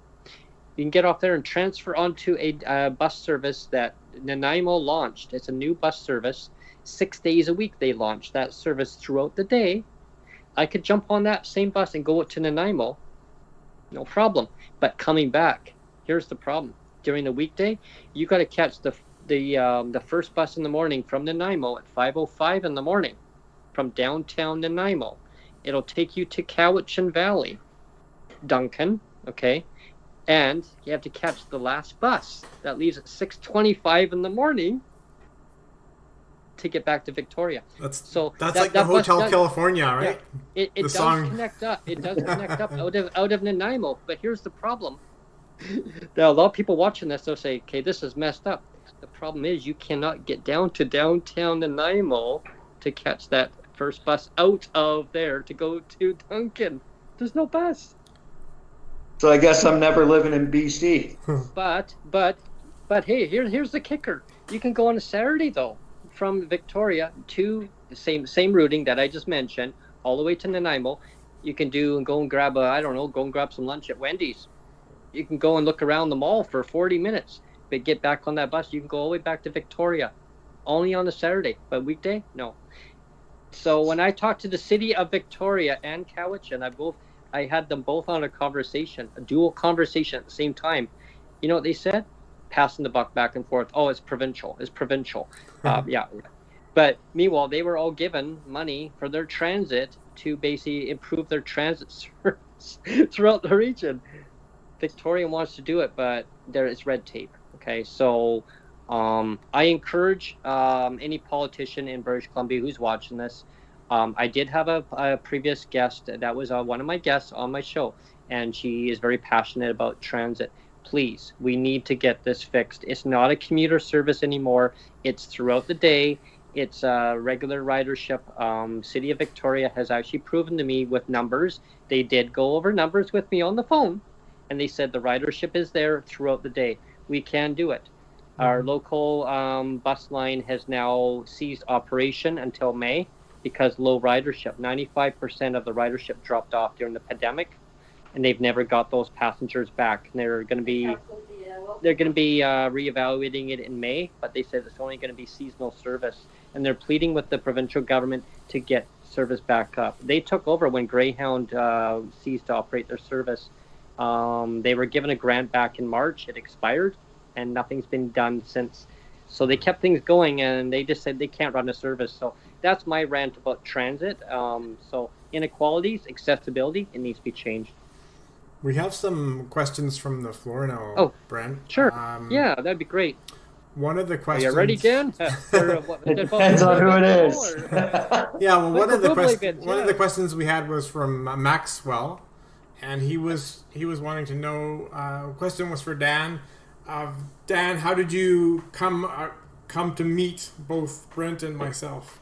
You can get off there and transfer onto a bus service that Nanaimo launched. It's a new bus service. 6 days a week they launched that service throughout the day. I could jump on that same bus and go to Nanaimo. No problem. But coming back, here's the problem. During the weekday, you got to catch the the first bus in the morning from Nanaimo at 5:05 in the morning from downtown Nanaimo. It'll take you to Cowichan Valley, Duncan, okay? And you have to catch the last bus that leaves at 6:25 in the morning to get back to Victoria. That's like the Hotel California, right? Yeah, it does connect up. It does connect up out of Nanaimo. But here's the problem. Now, a lot of people watching this, they'll say, okay, this is messed up. The problem is you cannot get down to downtown Nanaimo to catch that first bus out of there to go to Duncan. There's no bus. So I guess I'm never living in BC. But hey, here's the kicker. You can go on a Saturday though, from Victoria to the same routing that I just mentioned, all the way to Nanaimo. You can go and grab some lunch at Wendy's. You can go and look around the mall for 40 minutes, but get back on that bus. You can go all the way back to Victoria, only on a Saturday, but weekday, no. So when I talked to the city of Victoria and Cowichan, I had them both on a dual conversation at the same time. You know what they said? Passing the buck back and forth. Oh, it's provincial. Yeah. But meanwhile, they were all given money for their transit to basically improve their transit service throughout the region. Victoria wants to do it, but there is red tape. Okay, so I encourage any politician in British Columbia who's watching this. I did have a previous guest that was one of my guests on my show, and she is very passionate about transit. Please, we need to get this fixed. It's not a commuter service anymore. It's throughout the day. It's a regular ridership. City of Victoria has actually proven to me with numbers. They did go over numbers with me on the phone, and they said the ridership is there throughout the day. We can do it. Our local bus line has now ceased operation until May because low ridership. 95% of the ridership dropped off during the pandemic, and they've never got those passengers back. And they're going to be reevaluating it in May, but they said it's only going to be seasonal service, and they're pleading with the provincial government to get service back up. They took over when Greyhound ceased to operate their service. They were given a grant back in March. It expired, and nothing's been done since. So they kept things going, and they just said they can't run a service. So that's my rant about transit. So inequalities, accessibility, it needs to be changed. We have some questions from the floor now, Brent. Sure. Yeah, that'd be great. One of the questions... Are you ready, Dan? Depends on who it is. Yeah, well, one of the questions we had was from Maxwell, and he was wanting to know. Question was for Dan. Dan, how did you come to meet both Brent and myself?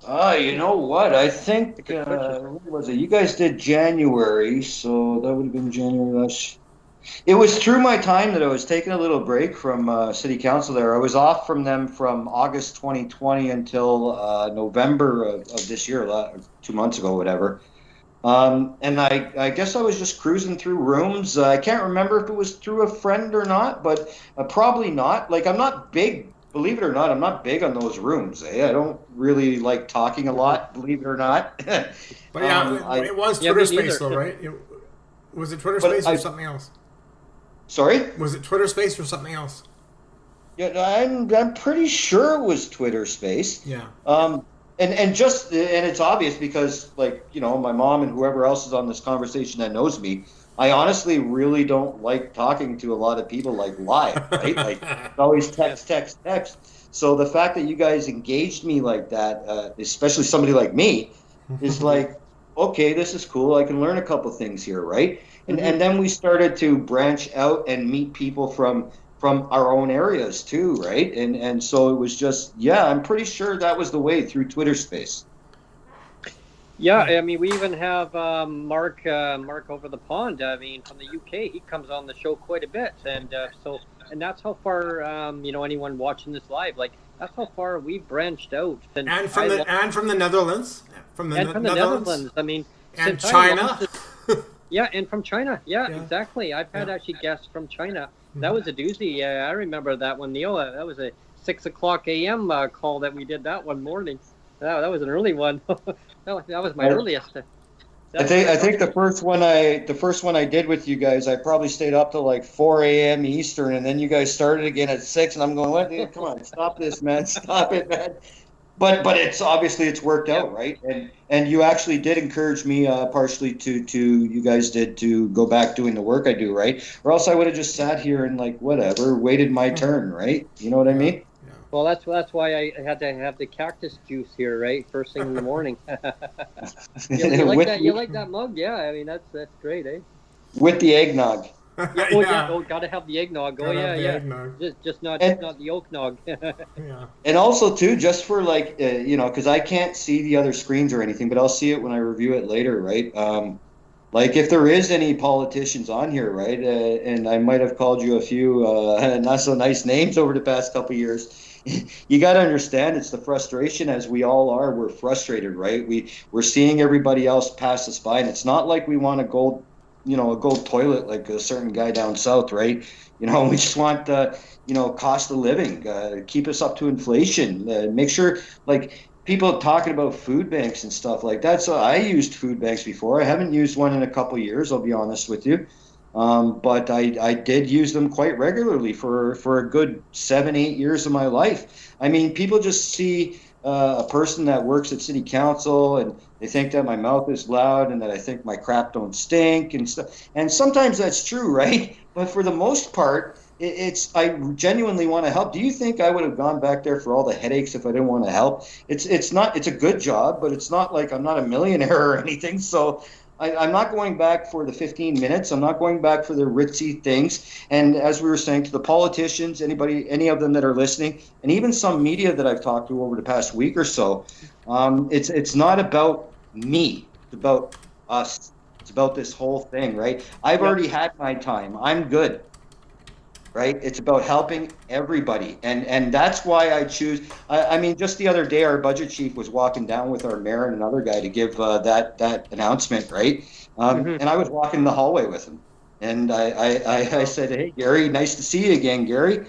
You know what? I think what was it? You guys did January, so that would have been January last. It was through my time that I was taking a little break from city council there. I was off from them from August 2020 until November of this year, 2 months ago, whatever. And I guess I was just cruising through rooms. I can't remember if it was through a friend or not, but probably not. Like, I'm not big, believe it or not, I'm not big on those rooms. I don't really like talking a lot, believe it or not. But yeah, it was Twitter Space though, right? Was it Twitter Space or something else? Sorry? Was it Twitter Space or something else? Yeah, I'm pretty sure it was Twitter Space. Yeah. And it's obvious because, like, you know, my mom and whoever else is on this conversation that knows me, I honestly really don't like talking to a lot of people like live, right? Like, always text. So the fact that you guys engaged me like that, especially somebody like me, is like, okay, this is cool. I can learn a couple things here, right? And then we started to branch out and meet people from our own areas too, right? And so it was just, yeah, I'm pretty sure that was the way through Twitter Space. Yeah, I mean, we even have Mark over the pond. I mean, from the UK, he comes on the show quite a bit, and that's how far anyone watching this live, like, that's how far we've branched out. And from the Netherlands, from the Netherlands. I mean, and China. Yeah, and from China. Yeah, exactly. I've had actually guests from China. That was a doozy. Yeah, I remember that one, Neil. That was a 6:00 a.m. Call that we did that one morning. That was an early one. that was my earliest. I think the first one I did with you guys, I probably stayed up till like 4 a.m. Eastern, and then you guys started again at 6, and I'm going, what? Dude, come on, stop this, man, stop it, man. But it's obviously it's worked out, right? And you actually did encourage me partially to you guys did to go back doing the work I do, right? Or else I would have just sat here and like whatever, waited my turn, right? You know what I mean? Well, that's why I had to have the cactus juice here, right? First thing in the morning. You like that mug? Yeah, I mean that's great, eh? With the eggnog. Gotta have the eggnog. Eggnog. Just not the oak nog. Yeah. And also too, just for like because I can't see the other screens or anything, but I'll see it when I review it later, right? Like if there is any politicians on here, right? And I might have called you a few not so nice names over the past couple of years. You got to understand it's the frustration, as we all are. We're frustrated, right? We're seeing everybody else pass us by, and it's not like we want a gold toilet like a certain guy down south, right? We just want cost of living, keep us up to inflation, make sure like people talking about food banks and stuff like that. So I used food banks before. I haven't used one in a couple of years, I'll be honest with you. But I did use them quite regularly for a good 7-8 years of my life. I mean, people just see a person that works at city council and they think that my mouth is loud and that I think my crap don't stink and stuff. And sometimes that's true, right? But for the most part, I genuinely want to help. Do you think I would have gone back there for all the headaches if I didn't want to help? It's a good job, but it's not like I'm not a millionaire or anything. So I'm not going back for the 15 minutes. I'm not going back for the ritzy things. And as we were saying, to the politicians, any of them that are listening, and even some media that I've talked to over the past week or so, it's not about me. It's about us. It's about this whole thing, right? I've already had my time. I'm good. Right? It's about helping everybody. And that's why I choose. I mean, just the other day, our budget chief was walking down with our mayor and another guy to give that announcement, right? And I was walking the hallway with him. And I said, hey, Gary, nice to see you again, Gary.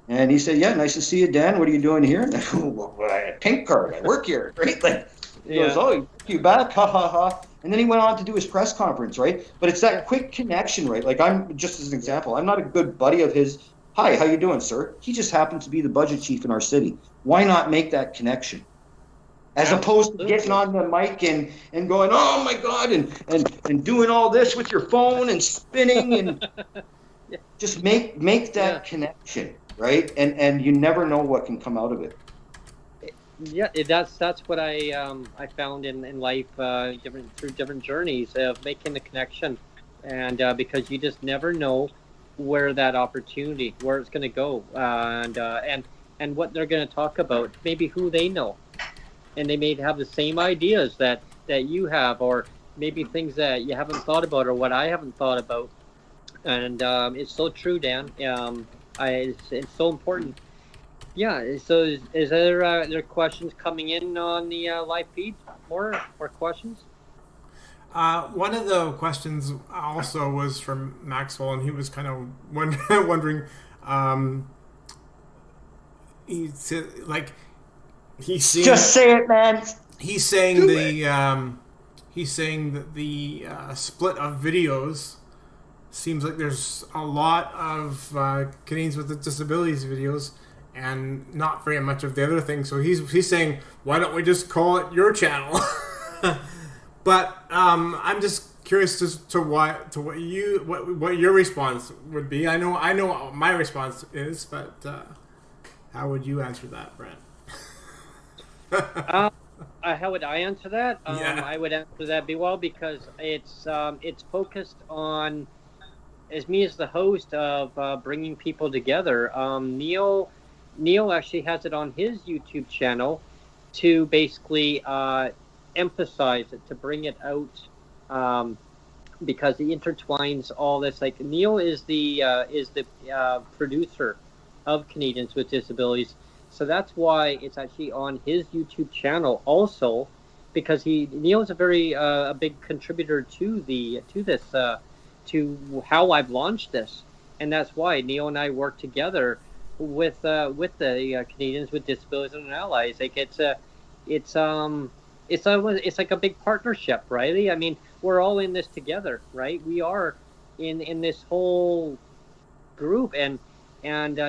And he said, yeah, nice to see you, Dan. What are you doing here? And I go, well, I have a pink card. I work here, right? Like, he goes, oh, you back? Ha, ha, ha. And then he went on to do his press conference, right? But it's that quick connection, right? Like I'm, just as an example, I'm not a good buddy of his. Hi, how you doing, sir? He just happens to be the budget chief in our city. Why not make that connection? As opposed to getting on the mic and going, oh my God, and doing all this with your phone and spinning and just make that connection, right? And you never know what can come out of it. Yeah, that's what I found in life, through different journeys of making the connection, and because you just never know where it's going to go, and what they're going to talk about, maybe who they know, and they may have the same ideas that you have, or maybe things that you haven't thought about, or what I haven't thought about, and it's so true, Dan. It's so important. Yeah, so is there questions coming in on the live feed? More questions? One of the questions also was from Maxwell, and he was kind of wondering. He said, like, he's seeing, just say it, man. He's saying that the split of videos seems like there's a lot of Canadians with disabilities videos, and not very much of the other things. So he's saying, why don't we just call it your channel? But I'm just curious to what your response would be. I know what my response is, but how would you answer that, Brent? How would I answer that? I would answer that because it's focused on, as me as the host of bringing people together. Neil actually has it on his YouTube channel to basically emphasize it, to bring it out, because he intertwines all this. Like, Neil is the producer of Canadians with Disabilities, so that's why it's actually on his YouTube channel also, because Neil is a very a big contributor to this to how I've launched this, and that's why Neil and I work together with the Canadians with Disabilities and Allies. Like, it's it's like a big partnership, Riley. I mean, we're all in this together, right? We are in this whole group, and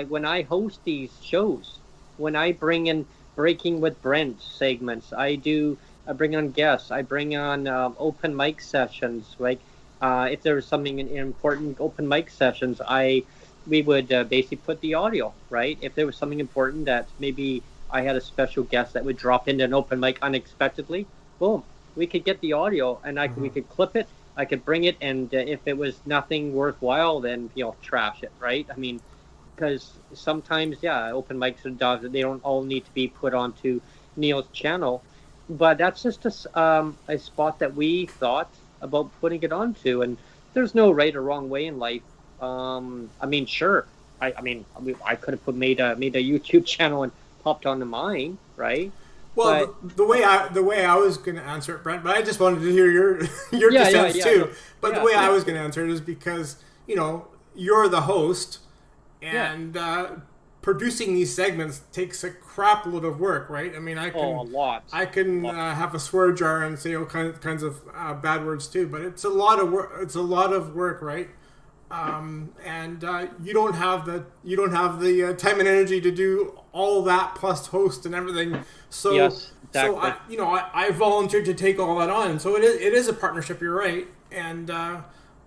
when I host these shows, when I bring in Breaking with Brent segments, I bring on guests, I bring on open mic sessions. Like if there was something in important open mic sessions, we would basically put the audio, right. If there was something important that maybe I had a special guest that would drop into an open mic unexpectedly, boom, we could get the audio, and we could clip it. I could bring it, and if it was nothing worthwhile, then trash it, right? I mean, because sometimes, yeah, open mics and dogs, they don't all need to be put onto Neil's channel, but that's just a spot that we thought about putting it onto, and there's no right or wrong way in life. I mean, sure, I could have made a YouTube channel and popped onto mine, right? Well, but, the way I was going to answer it, Brent, but I just wanted to hear your defense too. No, but the way I was going to answer it is because you're the host, and producing these segments takes a crap load of work, right? I mean, I can a lot. I can have a swear jar and say all kinds of bad words too, but it's a lot of work. It's a lot of work, right? And you don't have the time and energy to do all that plus host and everything. So yes, exactly. So I volunteered to take all that on. So it is a partnership. You're right, and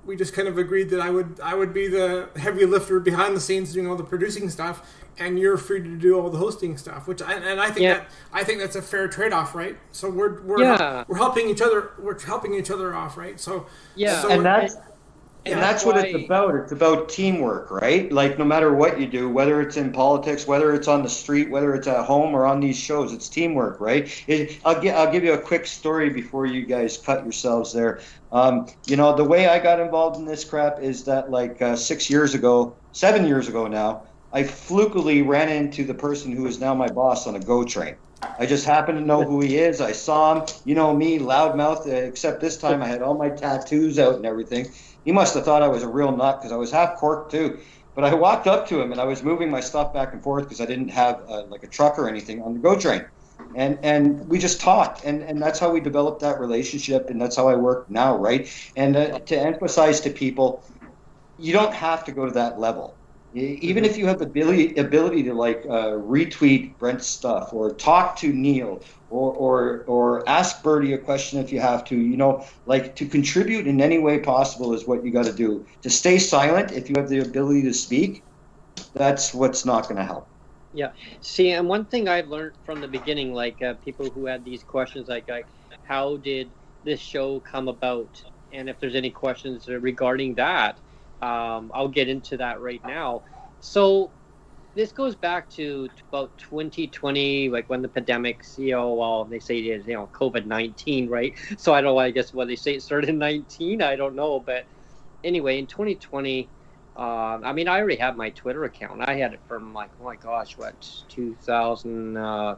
we just kind of agreed that I would be the heavy lifter behind the scenes doing all the producing stuff, and you're free to do all the hosting stuff. Which I think that's a fair trade off, right? So we're helping each other. We're helping each other off, right? So And that's what it's about. It's about teamwork, right? Like no matter what you do, whether it's in politics, whether it's on the street, whether it's at home or on these shows, it's teamwork, right? I'll give you a quick story before you guys cut yourselves there. The way I got involved in this crap is that 7 years ago now, I flukily ran into the person who is now my boss on a GO train. I just happened to know who he is. I saw him, me, loudmouth, except this time I had all my tattoos out and everything. He must have thought I was a real nut because I was half corked too. But I walked up to him and I was moving my stuff back and forth because I didn't have a truck or anything on the GO train. And we just talked. And that's how we developed that relationship. And that's how I work now, right? And to emphasize to people, you don't have to go to that level. Even if you have the ability to retweet Brent's stuff or talk to Neil or ask Bertie a question if you have to, to contribute in any way possible is what you got to do. To stay silent, if you have the ability to speak, that's what's not going to help. Yeah. See, and one thing I've learned from the beginning, people who had these questions, how did this show come about? And if there's any questions regarding that, I'll get into that right now. So this goes back to about 2020, when the pandemic, they say it is, COVID-19, right? So I don't know, I guess what they say it started in 19, I don't know. But anyway, in 2020, I already have my Twitter account. I had it from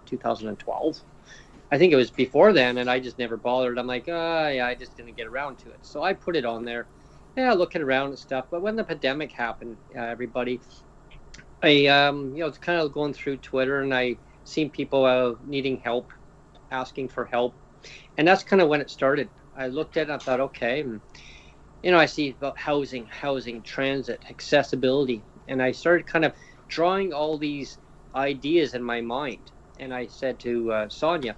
2012. I think it was before then, and I just never bothered. I'm I just didn't get around to it. So I put it on there. Yeah, looking around and stuff. But when the pandemic happened, everybody, I was kind of going through Twitter, and I seen people needing help, asking for help, and that's kind of when it started. I looked at it and I thought, okay, I see about housing, transit, accessibility, and I started kind of drawing all these ideas in my mind. And I said to Sonia,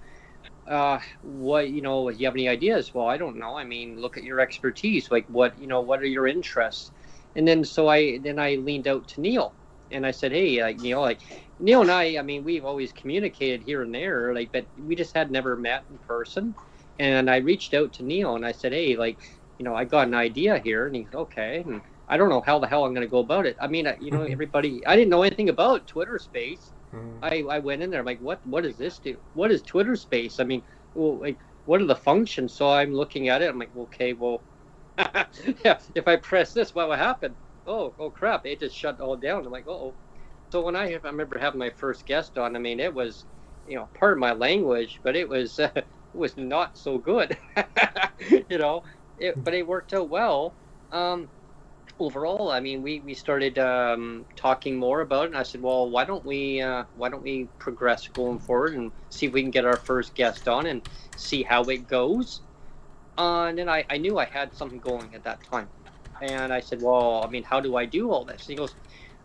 what, you have any ideas? Well, I don't know. Look at your expertise. What are your interests? And then, I leaned out to Neil and I said, hey, Neil and I we've always communicated here and there, but we just had never met in person. And I reached out to Neil and I said, hey, I got an idea here. And he said, okay. And I don't know how the hell I'm going to go about it. Everybody, I didn't know anything about Twitter Space. I went in there. I'm like, what does this do? What is Twitter Space? What are the functions? So I'm looking at it. I'm like, okay, well, yeah, if I press this, what will happen? Oh crap! It just shut all down. I'm like, uh-oh. So when I remember having my first guest on, it was, part of my language, but it was not so good, but it worked out well. overall, I mean, we started talking more about it, and I said, well, why don't we progress going forward and see if we can get our first guest on and see how it goes. And then I knew I had something going at that time, and I said, well, I mean, how do I do all this? And he goes,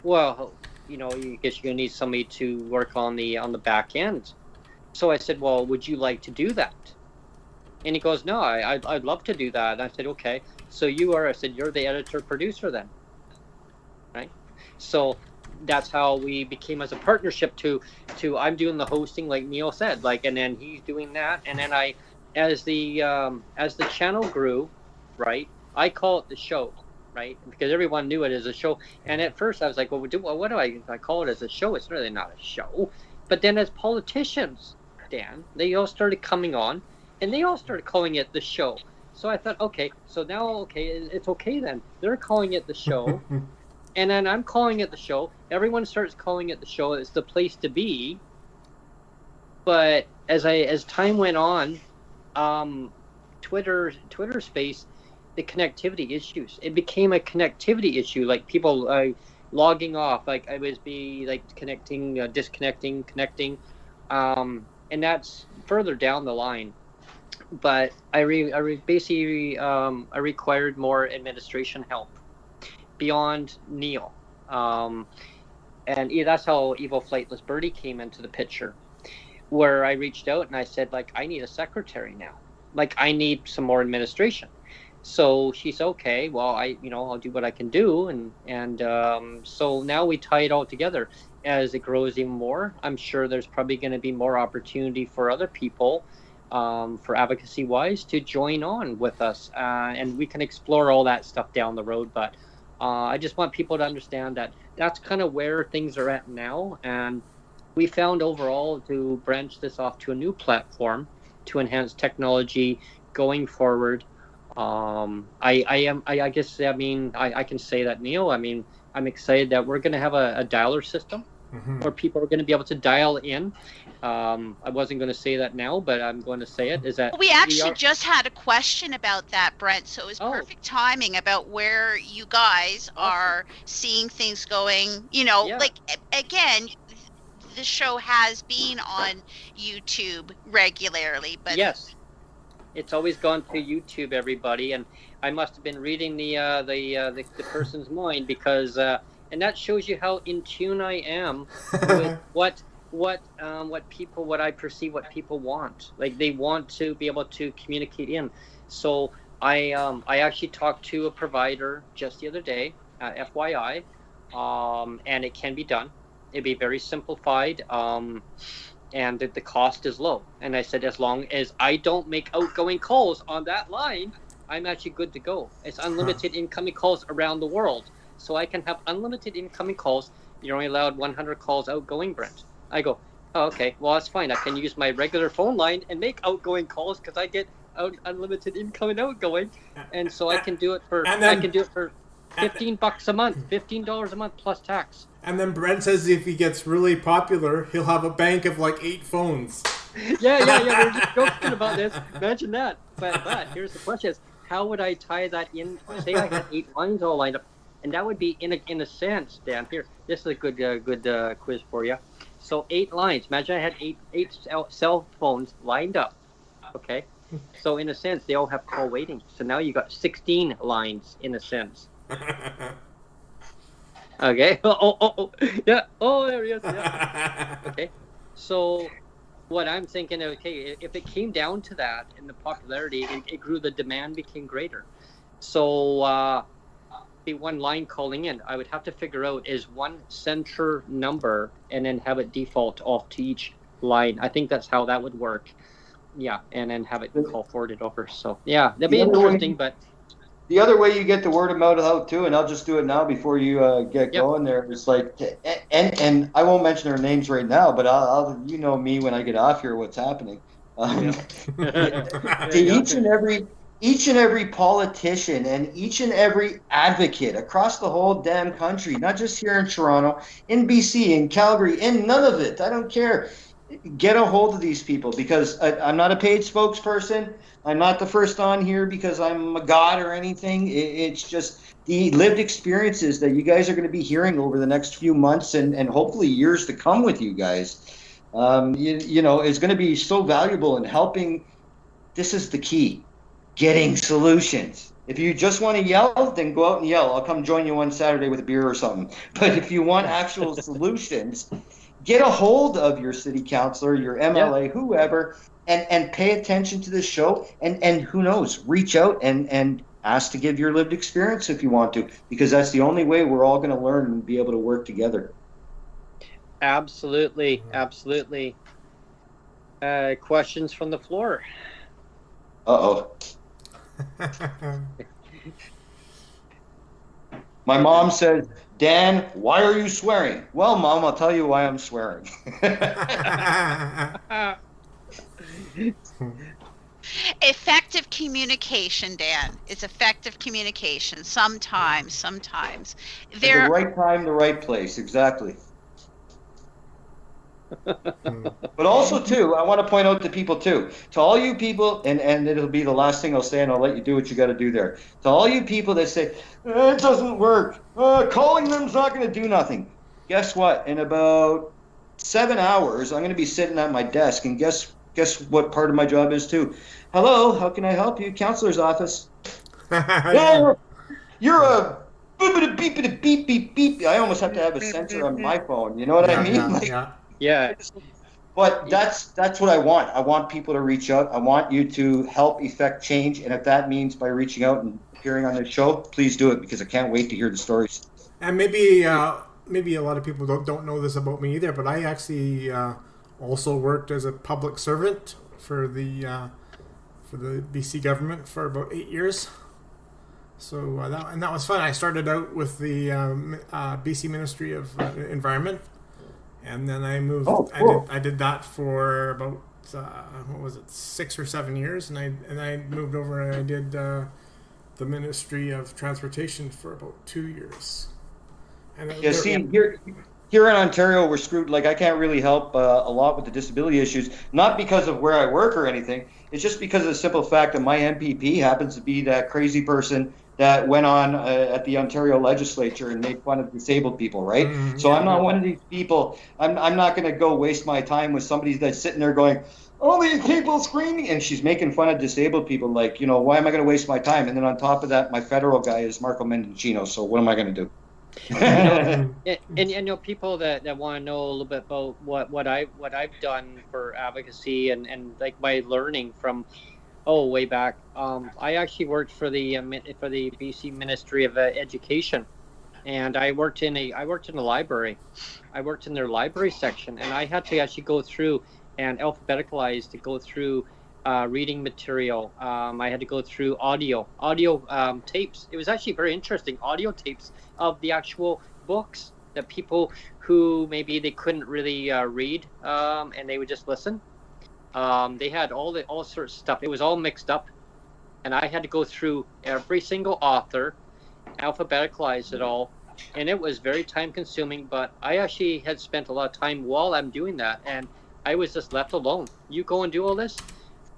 well, you guess you're gonna need somebody to work on the back end. So I said, well, would you like to do that? And he goes, no, I'd love to do that. And I said, okay. So I said, you're the editor producer then, right? So that's how we became as a partnership to I'm doing the hosting, like Neil said, and then he's doing that. And then as the channel grew, right, I call it the show, right? Because everyone knew it as a show. And at first I was like, well, what do I call it as a show? It's really not a show. But then as politicians, Dan, they all started coming on and they all started calling it the show. So I thought, okay, so now, it's okay then. They're calling it the show, and then I'm calling it the show. Everyone starts calling it the show. It's the place to be. But as time went on, Twitter Space, the connectivity issues. It became a connectivity issue. Like people logging off. Like I was connecting, disconnecting, connecting, and that's further down the line. But I required more administration help beyond Neil, and that's how Evil Flightless Birdie came into the picture, where I reached out and I said, I need a secretary now, I need some more administration. So she said, okay, well, I'll do what I can do, and so now we tie it all together. As it grows even more, I'm sure there's probably going to be more opportunity for other people. For advocacy wise to join on with us, and we can explore all that stuff down the road, but I just want people to understand that that's kind of where things are at now, and we found overall to branch this off to a new platform to enhance technology going forward. I can say that, Neil, I'm excited that we're going to have a dialer system where people are going to be able to dial in. I wasn't going to say that now, but I'm going to say it. Is that we actually just had a question about that, Brent? So it was perfect timing about where you guys are seeing things going. Again, the show has been on YouTube regularly, but yes, it's always gone to YouTube, everybody, and I must have been reading the person's mind because, and that shows you how in tune I am with what I perceive what people want. They want to be able to communicate in. So I actually talked to a provider just the other day, FYI, and it can be done. It'd be very simplified, and the cost is low. And I said, as long as I don't make outgoing calls on that line, I'm actually good to go. It's unlimited incoming calls around the world. So I can have unlimited incoming calls. You're only allowed 100 calls outgoing, Brent. I go, oh, okay, well, that's fine. I can use my regular phone line and make outgoing calls because I get unlimited incoming outgoing. And so I can do it for $15 a month, $15 a month plus tax. And then Brent says if he gets really popular, he'll have a bank of 8 phones. Yeah. We're just joking about this. Imagine that. But here's the question: is how would I tie that in? Say I had 8 lines all lined up, and that would be in a sense, Dan. Here, this is a good quiz for you. So 8 lines. Imagine I had eight cell phones lined up. Okay. So in a sense, they all have call waiting. So now you got 16 lines in a sense. Okay. Oh. Yeah. Oh, there he is. Yeah. Okay. So what I'm thinking, okay, if it came down to that in the popularity, it grew, the demand became greater. So the one line calling in, I would have to figure out is one center number and then have it default off to each line. I think that's how that would work. Yeah, and then have it call forwarded over. So yeah, that'd be interesting, but. The other way you get the word of mouth out too, and I'll just do it now before you get going there, is and I won't mention their names right now, but I'll you know me when I get off here, what's happening. Each and every politician and each and every advocate across the whole damn country, not just here in Toronto, in BC, in Calgary, in none of it, I don't care. get a hold of these people, because I'm not a paid spokesperson. I'm not the first on here because I'm a god or anything. It's just the lived experiences that you guys are going to be hearing over the next few months and hopefully years to come with you guys. You know, it's going to be so valuable in helping. This is the key, getting solutions. If you just want to yell, then go out and yell. I'll come join you one Saturday with a beer or something. But if you want actual solutions, get a hold of your city councilor, your MLA, whoever, and pay attention to this show. And who knows, reach out and ask to give your lived experience if you want to, because that's the only way we're all going to learn and be able to work together. Absolutely. Absolutely. Questions from the floor? Uh-oh. My mom said, Dan, why are you swearing? Well, Mom, I'll tell you why I'm swearing. Effective communication, Dan. It's effective communication. Sometimes. At the right time, the right place. Exactly. But also, too, I want to point out to people, too, to all you people, and it'll be the last thing I'll say, and I'll let you do what you got to do there. To all you people that say, it doesn't work, calling them's not going to do nothing. Guess what? In about 7 hours, I'm going to be sitting at my desk, and guess what part of my job is, too? Hello, how can I help you? Counselor's office. Oh, you're a beep, beep, beep, beep. I almost have to have a sensor on my phone. You know what I mean? Yeah. But that's what I want. I want people to reach out. I want you to help effect change. And if that means by reaching out and appearing on this show, please do it, because I can't wait to hear the stories. And maybe a lot of people don't know this about me either, but I actually also worked as a public servant for the BC government for about 8 years. So that was fun. I started out with the BC Ministry of Environment. And then I moved. Oh, cool. I did that for about 6 or 7 years, and I moved over and I did the Ministry of Transportation for about 2 years. And here in Ontario, we're screwed. Like, I can't really help a lot with the disability issues, not because of where I work or anything. It's just because of the simple fact that my MPP happens to be that crazy person that went on at the Ontario legislature and made fun of disabled people, right? Mm-hmm. So I'm not one of these people. I'm not going to go waste my time with somebody that's sitting there going, oh, these people screaming, and she's making fun of disabled people. Like, you know, why am I going to waste my time? And then on top of that, my federal guy is Marco Mendocino. So what am I going to do? And you know, people that want to know a little bit about what I've done for advocacy and like my learning from way back. I actually worked for the BC Ministry of Education, and I worked in a library. I worked in their library section, and I had to actually go through and alphabeticize to go through reading material. I had to go through audio tapes. It was actually very interesting, audio tapes of the actual books that people who maybe they couldn't really read, and they would just listen. They had all sorts of stuff. It was all mixed up, and I had to go through every single author, alphabeticize it all, and it was very time consuming. But I actually had spent a lot of time while I'm doing that, and I was just left alone. You go and do all this.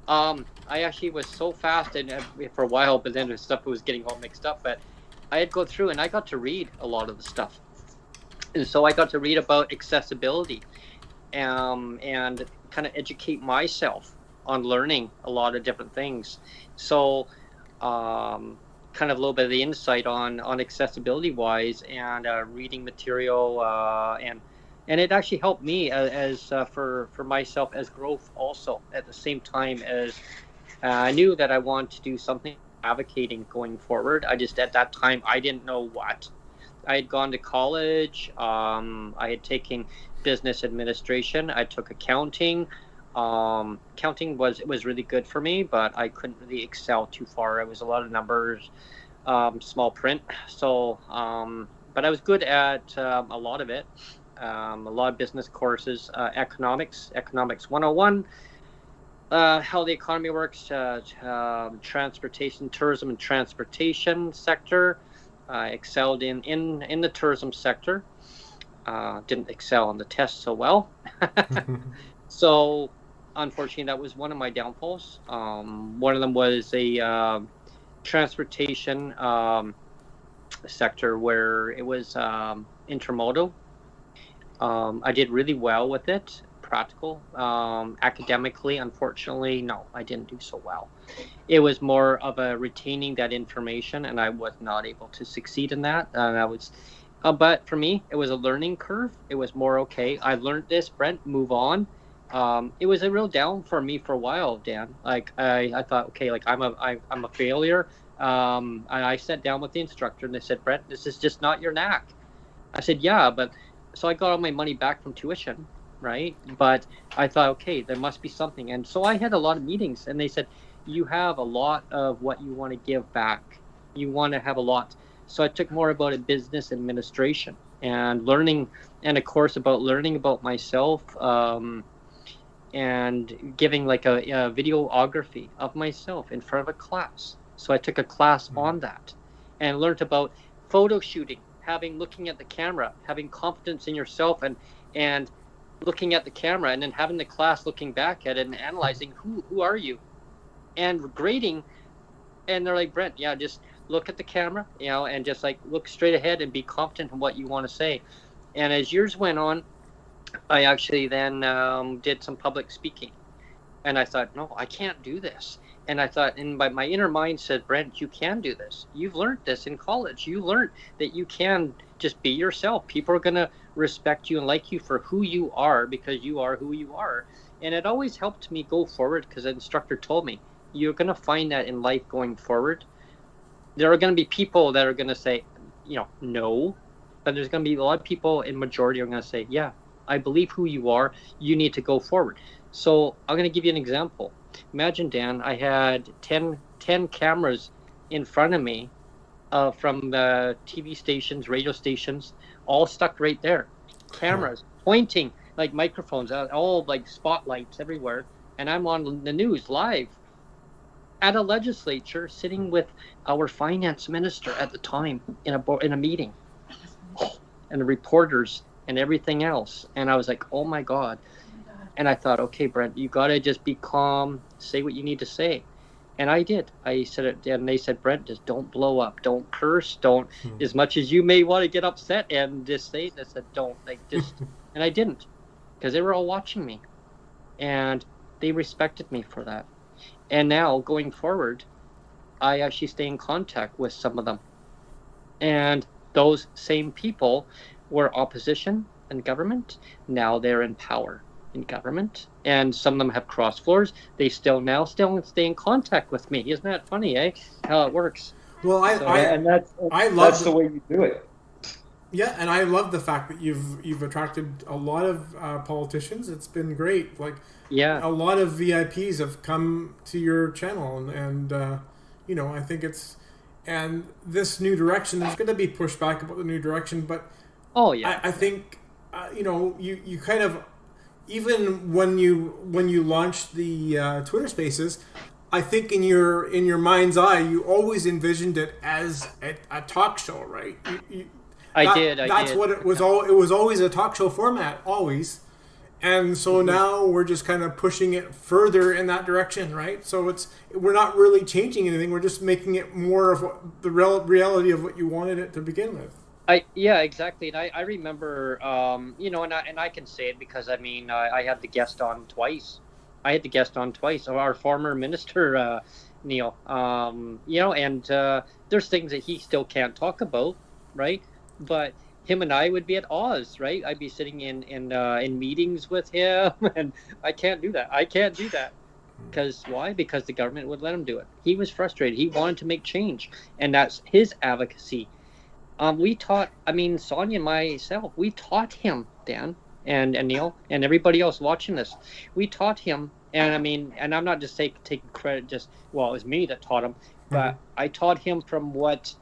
I actually was so fast and for a while, but then the stuff was getting all mixed up. But I had go through and I got to read a lot of the stuff, and so I got to read about accessibility, and kind of educate myself on learning a lot of different things. So kind of a little bit of the insight on accessibility wise and reading material, and it actually helped me as for myself as growth also, at the same time as I knew that I wanted to do something advocating going forward. I just at that time I didn't know what. I had gone to college. I had taken business administration. I took accounting. Accounting was really good for me, but I couldn't really excel too far. It was a lot of numbers, small print. So, but I was good at a lot of it. A lot of business courses, economics 101, how the economy works, transportation, tourism and transportation sector. I excelled in the tourism sector. Didn't excel on the test so well. So, unfortunately, that was one of my downfalls. One of them was a transportation sector where it was intermodal. I did really well with it, practical. Academically, unfortunately, no, I didn't do so well. It was more of a retaining that information, and I was not able to succeed in that. And I was, but for me, it was a learning curve. It was more okay. I learned this, Brent. Move on. It was a real down for me for a while, Dan. Like I thought, okay, like I'm a failure. And I sat down with the instructor, and they said, Brent, this is just not your knack. I said, yeah, but so I got all my money back from tuition, right? But I thought, okay, there must be something. And so I had a lot of meetings, and they said, you have a lot of what you want to give back. You want to have a lot. So I took more about a business administration and learning, and a course about learning about myself, and giving like a videography of myself in front of a class. So I took a class on that and learned about photo shooting, looking at the camera, having confidence in yourself, and looking at the camera, and then having the class looking back at it and analyzing who are you, and grading. And they're like, Brent, yeah, just look at the camera, and just like look straight ahead and be confident in what you want to say. And as years went on, I actually then did some public speaking, and I thought, no, I can't do this. And I thought, and my inner mind said, Brent, you can do this. You've learned this in college. You learned that you can just be yourself. People are going to respect you and like you for who you are, because you are who you are. And it always helped me go forward, because the instructor told me, you're going to find that in life going forward. There are going to be people that are going to say, no. But there's going to be a lot of people, in majority, are going to say, yeah, I believe who you are. You need to go forward. So I'm going to give you an example. Imagine, Dan, I had 10 cameras in front of me from the TV stations, radio stations, all stuck right there. Cameras pointing like microphones, all like spotlights everywhere. And I'm on the news live at a legislature, sitting with our finance minister at the time in a meeting, and the reporters and everything else. And I was like, oh my God. And I thought, okay, Brent, you got to just be calm, say what you need to say. And I did. I said it, and they said, Brent, just don't blow up, don't curse, don't, as much as you may want to get upset and just say it. I said, don't, and I didn't, because they were all watching me, and they respected me for that. And now, going forward, I actually stay in contact with some of them. And those same people were opposition in government. Now they're in power in government, and some of them have crossed floors. They still stay in contact with me. Isn't that funny, how it works? Well, that's the way you do it. Yeah, and I love the fact that you've attracted a lot of politicians. It's been great. Like, yeah, a lot of VIPs have come to your channel, and I think and this new direction. There's going to be pushback about the new direction, but I think you kind of, even when you launched the Twitter Spaces, I think in your mind's eye, you always envisioned it as a talk show, right? I did. That's what it was. It was always a talk show format, always. And so now we're just kind of pushing it further in that direction, right? So we're not really changing anything. We're just making it more of the reality of what you wanted it to begin with. Yeah, exactly. And I remember, and I can say it because, I had the guest on twice. Our former minister, Neil, and there's things that he still can't talk about, right? But him and I would be at odds, right? I'd be sitting in meetings with him, and I can't do that. Because why? Because the government would let him do it. He was frustrated. He wanted to make change, and that's his advocacy. We taught, Sonia and myself, we taught him, Dan and Neil and everybody else watching this. We taught him, and I'm not just taking credit, it was me that taught him, but I taught him from what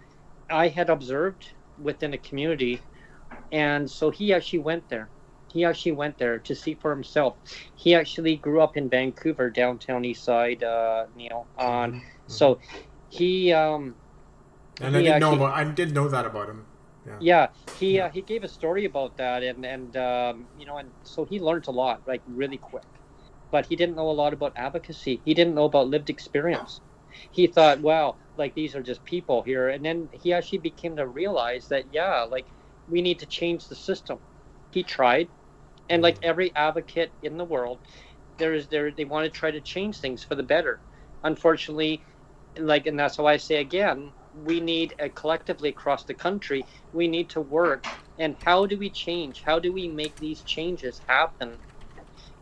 I had observed within a community. And so he actually went there. To see for himself. He actually grew up in Vancouver, downtown east side, Neil. So he... And I did know that about him. Yeah, he gave a story about that, and so he learned a lot, like really quick. but he didn't know a lot about advocacy. He didn't know about lived experience. He thought, well, like these are just people here. And then he actually became to realize that, yeah, like we need to change the system. He tried. And like every advocate in the world, they want to try to change things for the better. Unfortunately, like, and that's why I say again, we need collectively across the country, we need to work. And how do we change? How do we make these changes happen?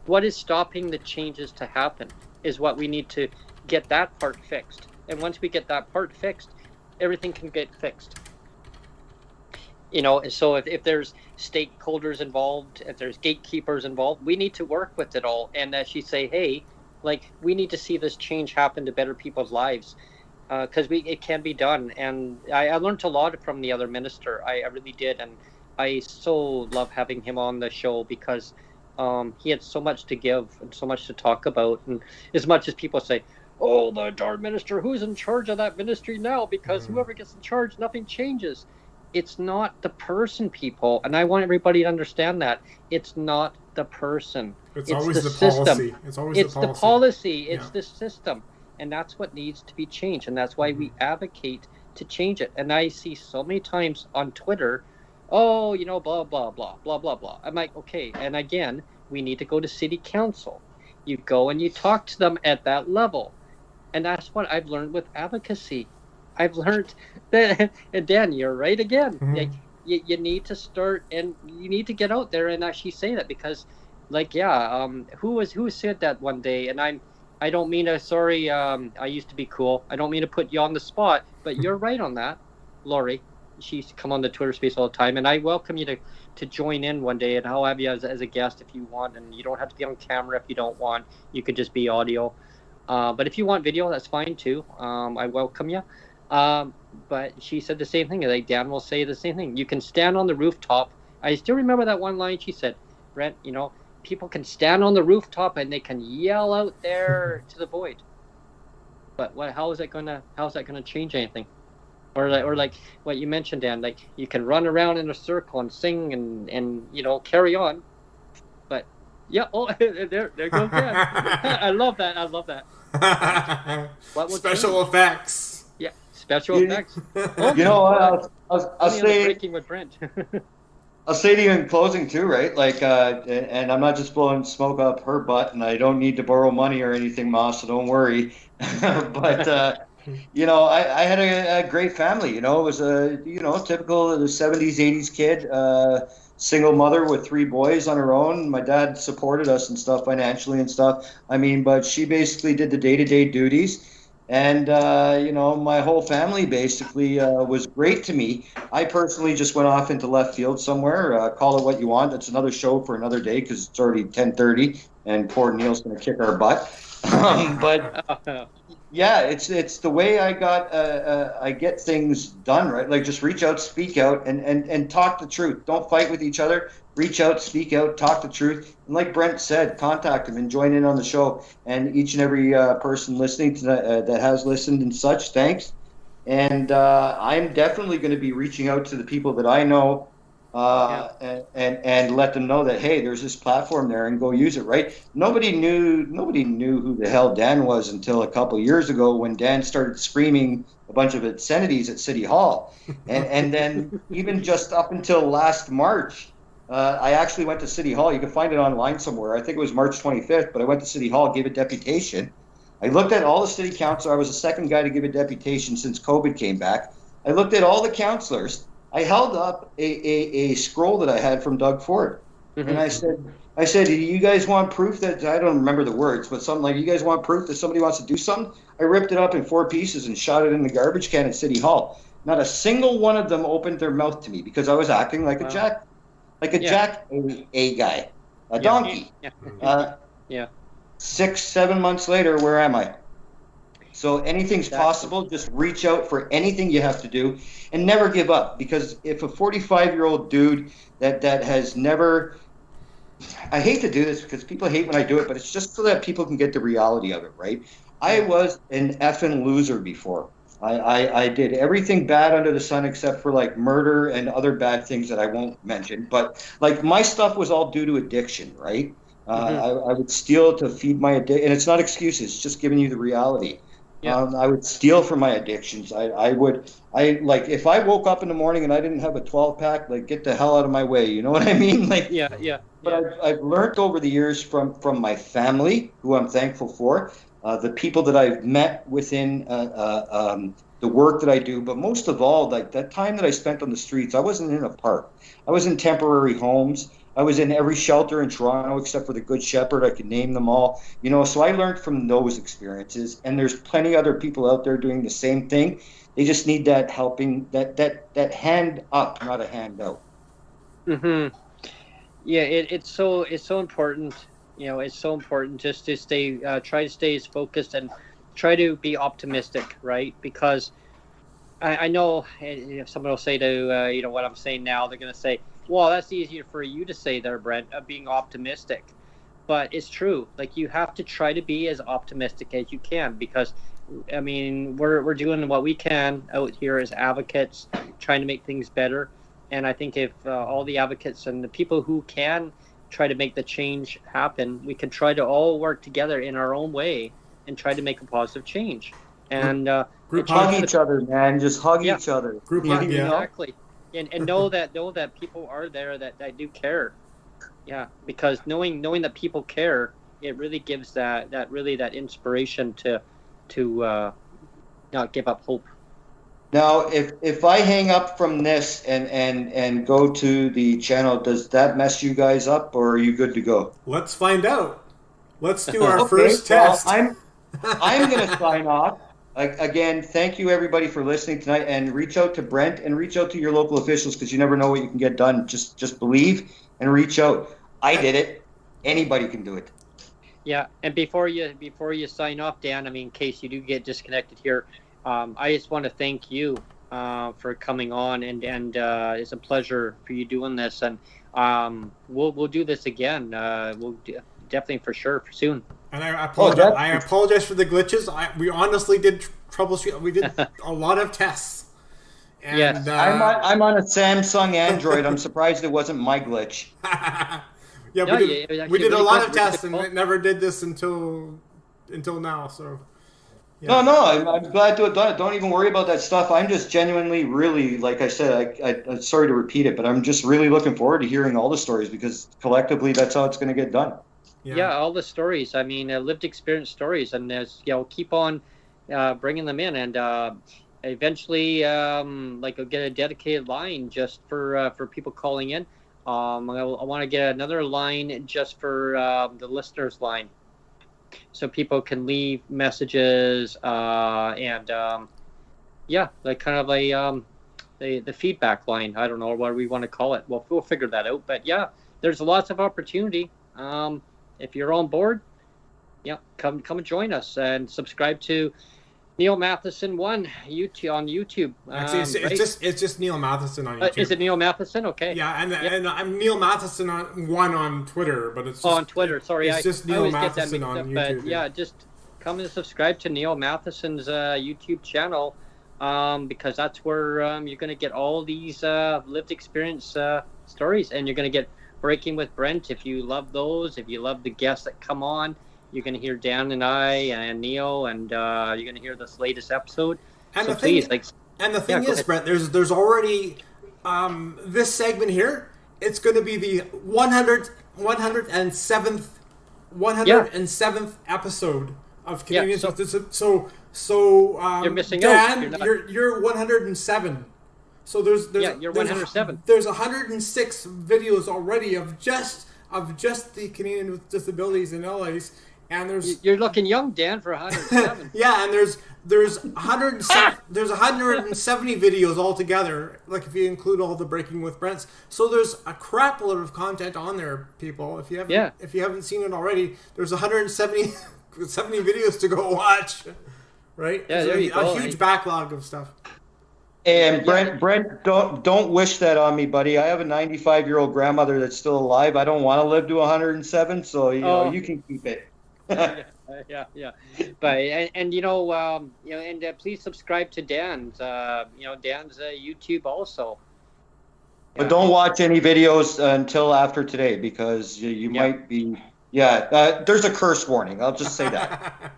What is stopping the changes to happen is what we need to get that part fixed. And once we get that part fixed, everything can get fixed. You know, so if there's stakeholders involved, if there's gatekeepers involved, we need to work with it all and actually say, hey, like we need to see this change happen to better people's lives, because it can be done. And I learned a lot from the other minister. I really did, and I so love having him on the show because he had so much to give and so much to talk about. And as much as people say, oh, the darn minister, who's in charge of that ministry now? Because whoever gets in charge, nothing changes. It's not the person, people. And I want everybody to understand that. It's not the person. It's always the system. Policy. It's always the policy. It's the system. And that's what needs to be changed. And that's why we advocate to change it. And I see so many times on Twitter, oh, you know, blah, blah, blah, blah, blah, blah. I'm like, okay. And again, we need to go to city council. You go and you talk to them at that level. And that's what I've learned with advocacy. I've learned that, and Dan, you're right again. Mm-hmm. Like, you need to start, and you need to get out there and actually say that, because, like, who said that one day? And I don't mean to. Sorry, I used to be cool. I don't mean to put you on the spot, but you're right on that, Lori. She used to come on the Twitter space all the time, and I welcome you to join in one day, and I'll have you as a guest if you want, and you don't have to be on camera if you don't want. You could just be audio, but if you want video, that's fine too. I welcome you. But she said the same thing. Like Dan will say the same thing. You can stand on the rooftop. I still remember that one line she said, Brent, you know, people can stand on the rooftop and they can yell out there to the void. But how's that gonna change anything? Or like what you mentioned, Dan, like you can run around in a circle and sing and you know, carry on. But yeah, oh there goes Dan. I love that. What special effects? Yeah, special effects. You know what? I'll say breaking with Brent. I'll say to you in closing too, right? Like, and I'm not just blowing smoke up her butt, and I don't need to borrow money or anything, Ma, so don't worry. But you know, I had a great family. You know, it was a typical the 70s, 80s kid, single mother with 3 boys on her own. My dad supported us and stuff financially and stuff. I mean, but she basically did the day-to-day duties. And, you know, my whole family basically was great to me. I personally just went off into left field somewhere. Call it what you want. That's another show for another day because it's already 10:30 and poor Neil's going to kick our butt. But yeah, it's the way I get things done, right? Like just reach out, speak out, and talk the truth. Don't fight with each other. Reach out, speak out, talk the truth. And like Brent said, contact him and join in on the show. And each and every person listening to that has listened and such, thanks. And I'm definitely going to be reaching out to the people that I know and let them know that, hey, there's this platform there and go use it, right? Nobody knew who the hell Dan was until a couple years ago when Dan started screaming a bunch of obscenities at City Hall. And then even just up until last March, I actually went to City Hall. You can find it online somewhere. I think it was March 25th, but I went to City Hall, gave a deputation. I looked at all the city council. I was the second guy to give a deputation since COVID came back. I looked at all the councilors. I held up a scroll that I had from Doug Ford. Mm-hmm. And I said, do you guys want proof that, I don't remember the words, but something like, you guys want proof that somebody wants to do something? I ripped it up in 4 pieces and shot it in the garbage can at City Hall. Not a single one of them opened their mouth to me because I was acting like a jack. Like a jack a guy, a donkey. Yeah. 6-7 months later, where am I? So anything's possible. Just reach out for anything you have to do, and never give up. Because if a 45-year-old dude that has never, I hate to do this because people hate when I do it, but it's just so that people can get the reality of it, right? I was an effing loser before. I did everything bad under the sun except for like murder and other bad things that I won't mention. But like my stuff was all due to addiction, right? I would steal to feed my addiction, and it's not excuses, it's just giving you the reality. Yeah. I would steal from my addictions. I like if I woke up in the morning and I didn't have a 12-pack, like get the hell out of my way. You know what I mean? Like yeah. But I've learned over the years from my family, who I'm thankful for, the people that I've met within the work that I do, but most of all, like that time that I spent on the streets, I wasn't in a park. I was in temporary homes. I was in every shelter in Toronto except for the Good Shepherd. I could name them all. You know, so I learned from those experiences, and there's plenty other people out there doing the same thing. They just need that helping, that hand up, not a hand out. Yeah, it's so important. You know, it's so important just to try to stay as focused and try to be optimistic, right? Because I know if someone will say to you know what I'm saying now, they're going to say, well, that's easier for you to say there, Brent, being optimistic. But it's true. Like, you have to try to be as optimistic as you can, because, I mean, we're doing what we can out here as advocates, trying to make things better. And I think if all the advocates and the people who can try to make the change happen, we can try to all work together in our own way and try to make a positive change. And hug each other, man. Just hug each other. Group hug, exactly. And know that people are there that do care. Yeah, because knowing that people care, it really gives that inspiration to not give up hope. Now, if I hang up from this and go to the channel, does that mess you guys up, or are you good to go? Let's find out. Let's do our first test. I'm going to sign off. Again, thank you everybody for listening tonight, and reach out to Brent and reach out to your local officials, because you never know what you can get done. Just believe and reach out. I did it. Anybody can do it. Yeah, and before you sign off, Dan, I mean, in case you do get disconnected here, I just want to thank you for coming on, and it's a pleasure for you doing this, and we'll do this again. Definitely for sure soon. And I apologize. I apologize for the glitches. We honestly did troubleshoot. We did a lot of tests. And, yes, I'm on a Samsung Android. I'm surprised it wasn't my glitch. We did a lot of tests, and it never did this until now. So. Yeah. No, I'm glad to have done it. Don't even worry about that stuff. I'm just genuinely, really, like I said, I'm sorry to repeat it, but I'm just really looking forward to hearing all the stories, because collectively, that's how it's going to get done. Yeah, all the stories. I mean, lived experience stories, and keep on bringing them in, and eventually, I'll get a dedicated line just for people calling in. I want to get another line just for the listeners' line, so people can leave messages and like kind of the feedback line. I don't know what we want to call it. We'll figure that out. But yeah, there's lots of opportunity. If you're on board, come and join us, and subscribe to Neil Matheson 1 on YouTube. Actually, it's just Neil Matheson on YouTube. Is it Neil Matheson? Okay. Yeah, and I'm Neil Matheson on Twitter, but it's just, on Twitter. Sorry, it's just Neil Matheson on YouTube. But yeah, just come and subscribe to Neil Matheson's YouTube channel, because that's where you're going to get all these lived experience stories, and you're going to get Breaking with Brent. If you love those, if you love the guests that come on, you're going to hear Dan and I and Neil, and you're going to hear this latest episode. And the thing is, Brent, there's already this segment here. It's going to be the 107th episode of Canadian. So you're missing Dan, out. You're 107. So you're 107. There's 106 videos already of just the Canadian with disabilities in LA's, and you're looking young, Dan, for 107. Yeah, and there's 170 videos altogether. Like, if you include all the Breaking with Brents, so there's a crap load of content on there, people. If you haven't seen it already, there's 170 videos to go watch. Right? Yeah, there you go. A huge backlog of stuff. And Brent, don't wish that on me, buddy. I have a 95-year-old grandmother that's still alive. I don't want to live to 107, so you can keep it. Yeah. But and please subscribe to Dan's Dan's YouTube also. But don't watch any videos until after today, because you might be Yeah, there's a curse warning. I'll just say that.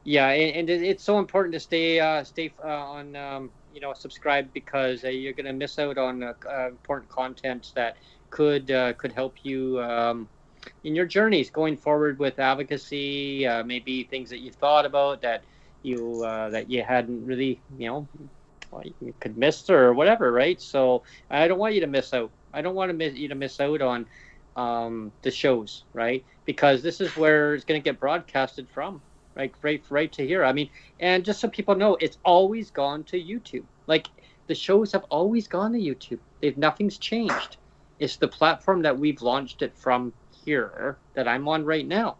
Yeah, and it's so important to stay on subscribe, because you're going to miss out on important content that could help you in your journeys going forward with advocacy. Maybe things that you thought about that you hadn't really you could miss or whatever, right? So I don't want you to miss out. I don't want you to miss out on the shows, right? Because this is where it's going to get broadcasted from. Like right to here. I mean, and just so people know, it's always gone to YouTube. Like the shows have always gone to YouTube. Nothing's changed. It's the platform that we've launched it from here that I'm on right now,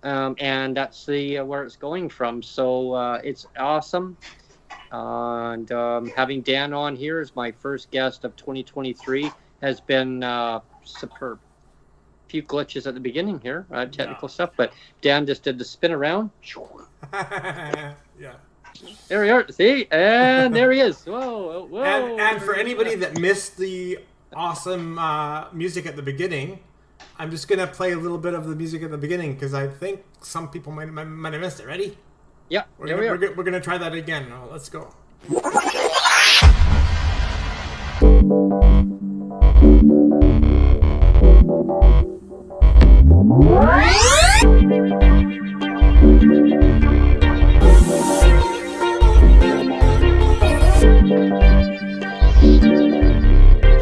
and that's the where it's going from. So it's awesome. And having Dan on here as my first guest of 2023 has been superb. Few glitches at the beginning here, technical stuff, but Dan just did the spin around. Yeah. There we are. See, and there he is. Whoa. And for anybody that missed the awesome music at the beginning, I'm just gonna play a little bit of the music at the beginning because I think some people might have missed it. Ready? Yeah. We're gonna try that again. Oh, let's go.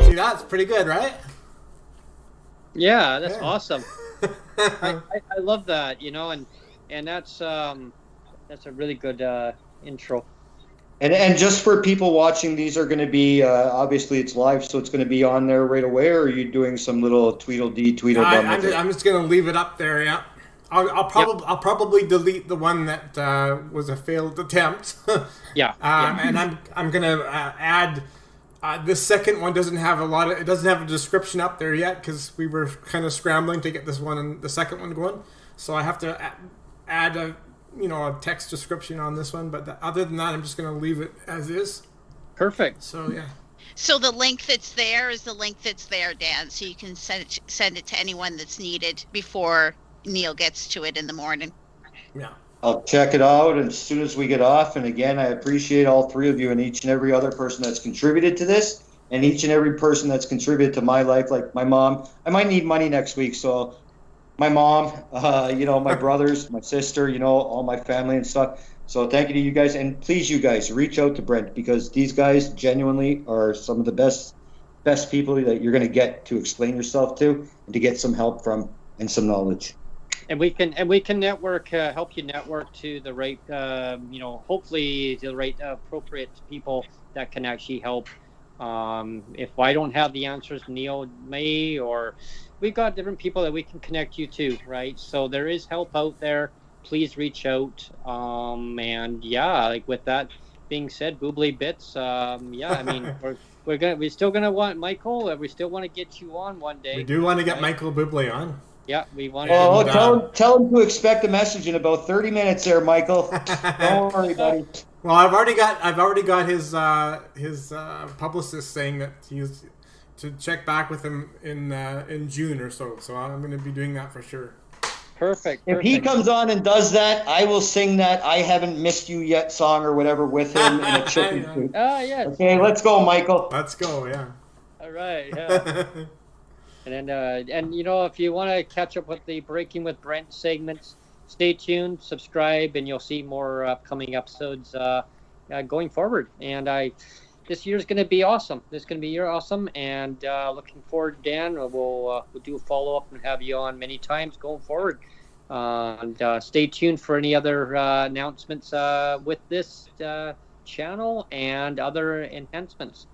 See, that's pretty good, right? Yeah, that's awesome. I love that, and that's a really good intro. And just for people watching, these are going to be obviously it's live, so it's going to be on there right away. Or are you doing some little Tweedledum? I'm just going to leave it up there. Yeah, I'll probably delete the one that was a failed attempt. Yeah. And I'm going to add. This second one doesn't have it doesn't have a description up there yet because we were kind of scrambling to get this one and the second one going. So I have to add a text description on this one, but other than that, I'm just going to leave it as is. Perfect. So yeah. So the link that's there is the link that's there, Dan. So you can send it to anyone that's needed before Neil gets to it in the morning. Yeah. I'll check it out as soon as we get off. And again, I appreciate all three of you and each and every other person that's contributed to this, and each and every person that's contributed to my life. Like my mom, I might need money next week, so. My mom, my brothers, my sister, all my family and stuff. So thank you to you guys. And please, you guys, reach out to Brent because these guys genuinely are some of the best people that you're going to get to explain yourself to and to get some help from and some knowledge. And we can network, help you network to the right, hopefully the right appropriate people that can actually help. If I don't have the answers, Neil may, or we've got different people that we can connect you to, right? So there is help out there. Please reach out. And yeah, like with that being said, Boobly Bits. I mean, we're still gonna want Michael. We still want to get you on one day. We do want to get Michael Bublé on. Yeah, we want. Tell him to expect a message in about 30 minutes, there, Michael. Don't worry, buddy. Well, I've already got his publicist saying that he's to check back with him in June or so. So I'm going to be doing that for sure. Perfect. If he comes on and does that, I will sing that "I Haven't Missed You Yet" song or whatever with him in a chicken suit. Yes. Okay, let's go, Michael. Let's go. Yeah. All right. Yeah. And then, if you want to catch up with the Breaking with Brent segments, stay tuned, subscribe, and you'll see more upcoming episodes going forward. And this year's going to be awesome. This is going to be awesome, and looking forward, Dan. We'll do a follow-up and have you on many times going forward. And stay tuned for any other announcements with this channel and other enhancements.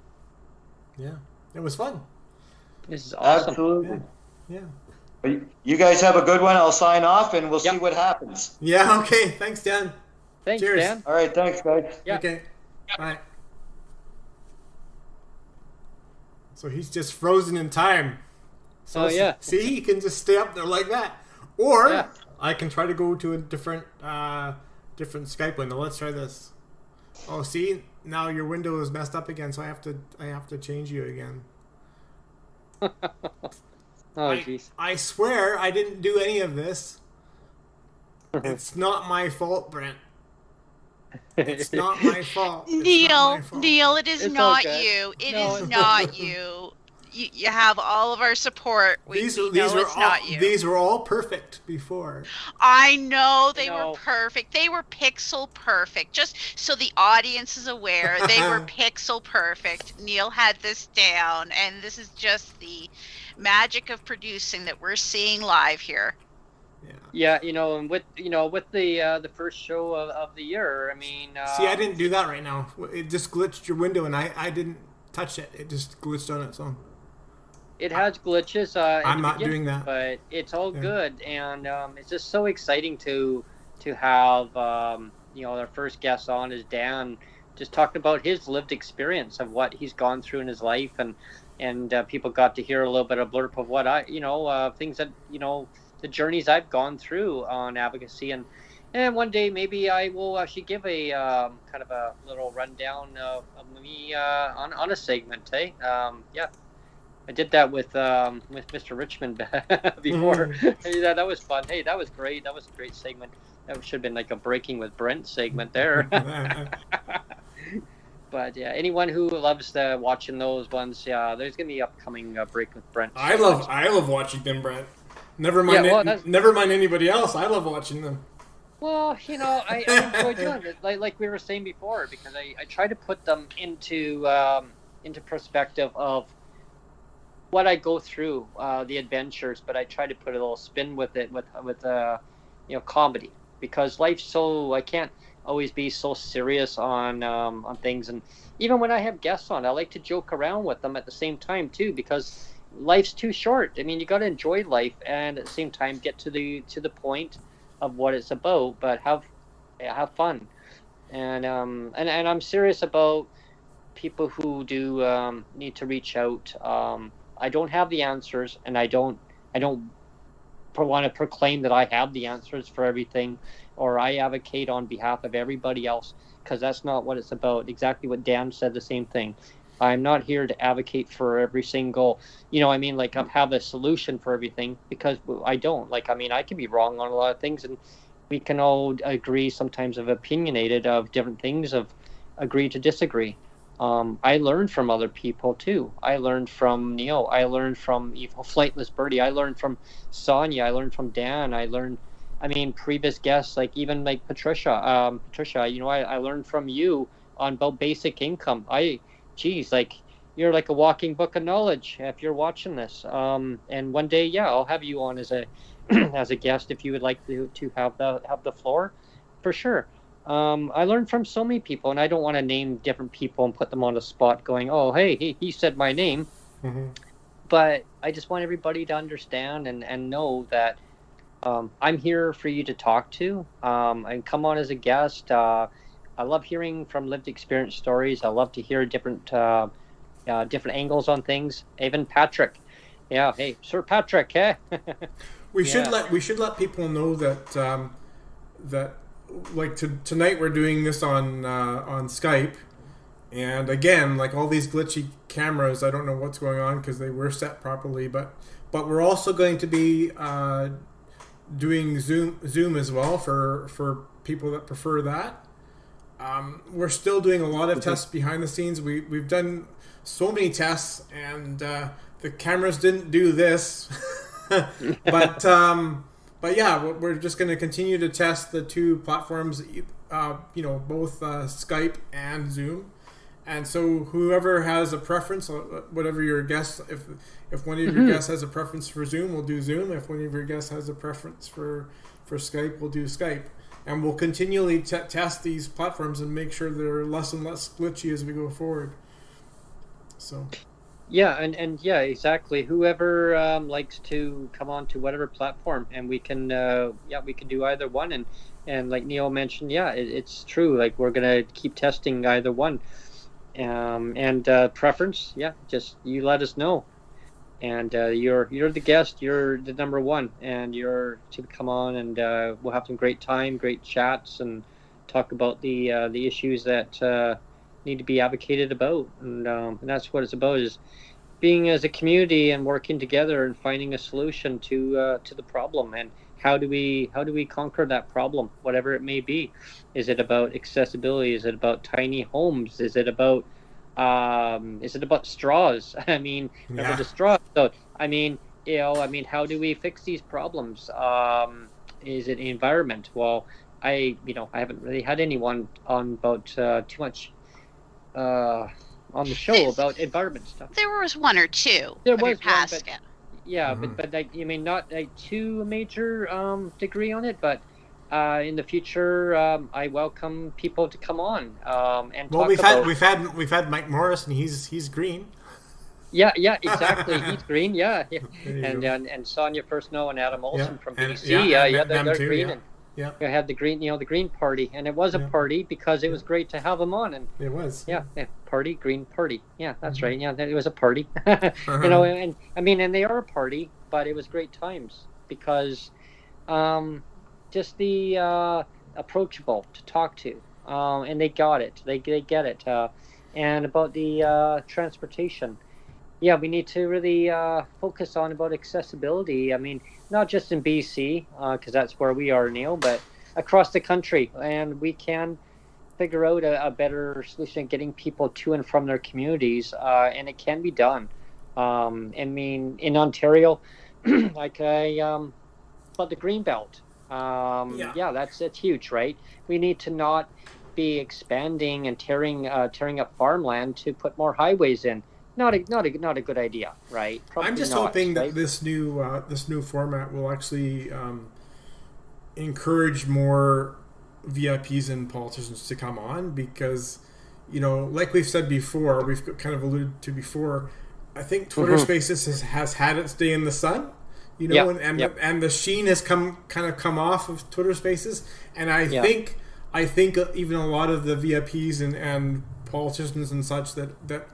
Yeah, it was fun. This is awesome. Absolutely. Yeah. You guys have a good one. I'll sign off, and we'll see what happens. Yeah, okay. Thanks, Dan. Thanks, Cheers. Dan. All right, thanks, guys. Yeah. Okay. Bye. So he's just frozen in time. So see, he can just stay up there like that. Or I can try to go to a different Skype window. Let's try this. Oh, see? Now your window is messed up again, so I have to change you again. Oh, jeez. I swear I didn't do any of this. It's not my fault, Brent. It's not my fault. Neil, it is It's not okay. you. It No, is it's not you. You have all of our support. We know it's not you. These were all perfect before. I know they were perfect. They were pixel perfect. Just so the audience is aware, they were pixel perfect. Neil had this down, and this is just the magic of producing that we're seeing live here. Yeah, and with the first show of the year, I mean. See, I didn't do that right now. It just glitched your window, and I didn't touch it. It just glitched on its own. It has glitches. I'm not doing that, but it's all good, and it's just so exciting to have our first guest on is Dan, just talking about his lived experience of what he's gone through in his life, and people got to hear a little bit of blurb of what things that the journeys I've gone through on advocacy, and one day maybe I will actually give a kind of a little rundown of me on a segment. Hey, yeah. I did that with Mr. Richmond before. Yeah, that was fun. Hey, that was great. That was a great segment. That should have been like a Breaking with Brent segment there. But yeah, anyone who loves watching those ones, yeah, there's gonna be upcoming Breaking with Brent. I love watching them, Brent. Never mind. Never mind anybody else. I love watching them. Well, I enjoy doing it, like we were saying before, because I try to put them into perspective of what I go through, the adventures, but I try to put a little spin with it, with comedy, because life's I can't always be so serious on things, and even when I have guests on, I like to joke around with them at the same time too, because life's too short. I mean, you got to enjoy life, and at the same time get to the point of what it's about, but have fun, and I'm serious about people who do need to reach out. I don't have the answers, and I don't want to proclaim that I have the answers for everything, or I advocate on behalf of everybody else, because that's not what it's about. Exactly what Dan said, the same thing. I'm not here to advocate for every single, like I have a solution for everything, because I don't. I can be wrong on a lot of things, and we can all agree sometimes of opinionated of different things, of agree to disagree. I learned from other people too. I learned from Neil. I learned from Evil Flightless Birdie. I learned from Sonia. I learned from Dan. Previous guests, even Patricia. Patricia, I learned from you on about basic income. You're like a walking book of knowledge if you're watching this. And one day, I'll have you on as a as a guest if you would like to have the floor, for sure. I learned from so many people, and I don't want to name different people and put them on the spot going, oh, hey, he said my name. Mm-hmm. But I just want everybody to understand and know that I'm here for you to talk to, and come on as a guest. I love hearing from lived experience stories. I love to hear different angles on things. Even Patrick. Yeah, hey, Sir Patrick, eh? We should let people know that tonight we're doing this on Skype, and again, all these glitchy cameras, I don't know what's going on because they were set properly, but we're also going to be doing Zoom as well for people that prefer that. We're still doing a lot of tests behind the scenes. We've done so many tests, and the cameras didn't do this, But yeah, we're just going to continue to test the two platforms, both Skype and Zoom. And so whoever has a preference, whatever your guest, if one of your guests has a preference for Zoom, we'll do Zoom. If one of your guests has a preference for Skype, we'll do Skype. And we'll continually test these platforms and make sure they're less and less glitchy as we go forward. So... Yeah, and yeah, exactly. Whoever likes to come on to whatever platform, and we can do either one. And like Neil mentioned, it's true. We're gonna keep testing either one. And preference, just you let us know. And you're the guest, you're the number one, and you're to come on, and we'll have some great time, great chats, and talk about the issues that need to be advocated about, and that's what it's about. Is being as a community and working together and finding a solution to the problem. And how do we conquer that problem, whatever it may be? Is it about accessibility? Is it about tiny homes? Is it about straws? I mean, remember the straws? So I mean, how do we fix these problems? Is it environment? Well, I haven't really had anyone on about too much on the show about environment stuff. There was one or two. There was one, but yeah, but like, not like too major degree on it, but in the future, I welcome people to come on and talk about. We've had Mike Morris, and he's green. Yeah, exactly. He's green. Yeah, and Sonia Firstno and Adam Olson from BC. They're too, green. And we had the green party, and it was a party because it was great to have them on. And it was. Yeah, green party. Yeah, that's right. Yeah, it was a party. And I mean, and they are a party, but it was great times because just the approachable to talk to, and they got it. They get it. And about the transportation. Yeah, we need to really focus on about accessibility. I mean, not just in BC, because that's where we are, Neil, but across the country. And we can figure out a better solution getting people to and from their communities, and it can be done. I mean, in Ontario, but the Greenbelt, that's huge, right? We need to not be expanding and tearing up farmland to put more highways in. Not a good idea, right? Probably I'm just hoping that this new format will actually encourage more VIPs and politicians to come on, because like we've said before, we've kind of alluded to before, I think Twitter Spaces has had its day in the sun, and the sheen has come off of Twitter Spaces, and I think even a lot of the VIPs and politicians and such that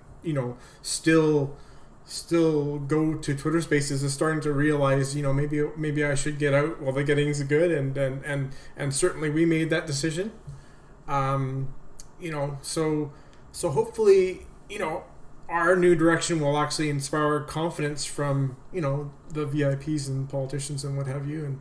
still go to Twitter Spaces is starting to realize, maybe I should get out while the getting's good, and certainly we made that decision. So hopefully, our new direction will actually inspire confidence from, the VIPs and politicians and what have you,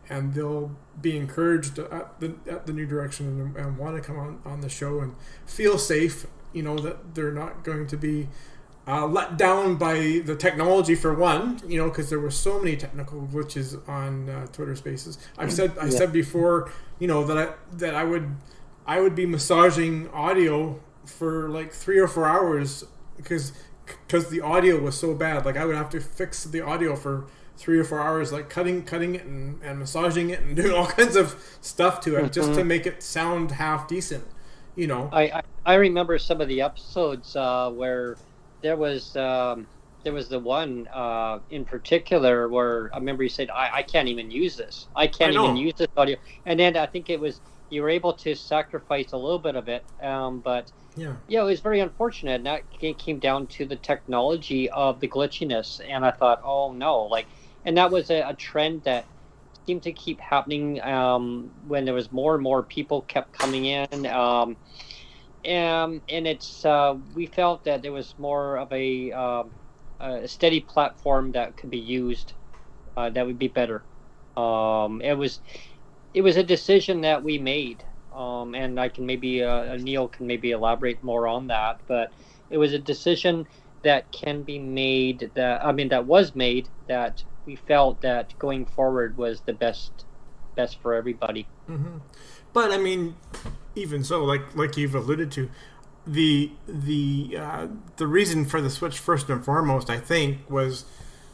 and they'll be encouraged at the new direction and want to come on the show and feel safe, that they're not going to be let down by the technology, for one, because there were so many technical glitches on Twitter Spaces. I said before, that I would be massaging audio for like 3 or 4 hours because the audio was so bad. Like I would have to fix the audio for 3 or 4 hours, like cutting it and massaging it and doing all kinds of stuff to it just to make it sound half decent. I remember some of the episodes where there was the one in particular where I remember you said, I can't even use this. I can't even use this audio. And then I think it was you were able to sacrifice a little bit of it. But it was very unfortunate. And that came down to the technology of the glitchiness. And I thought, oh no, and that was a trend that seemed to keep happening when there was more and more people kept coming in. And it's we felt that there was more of a steady platform that could be used that would be better. It was a decision that we made, and I can maybe Neil can maybe elaborate more on that. But it was a decision that can be made that was made that we felt that going forward was the best for everybody. Mm-hmm. But I mean, even so, like you've alluded to, the reason for the switch, first and foremost, I think, was,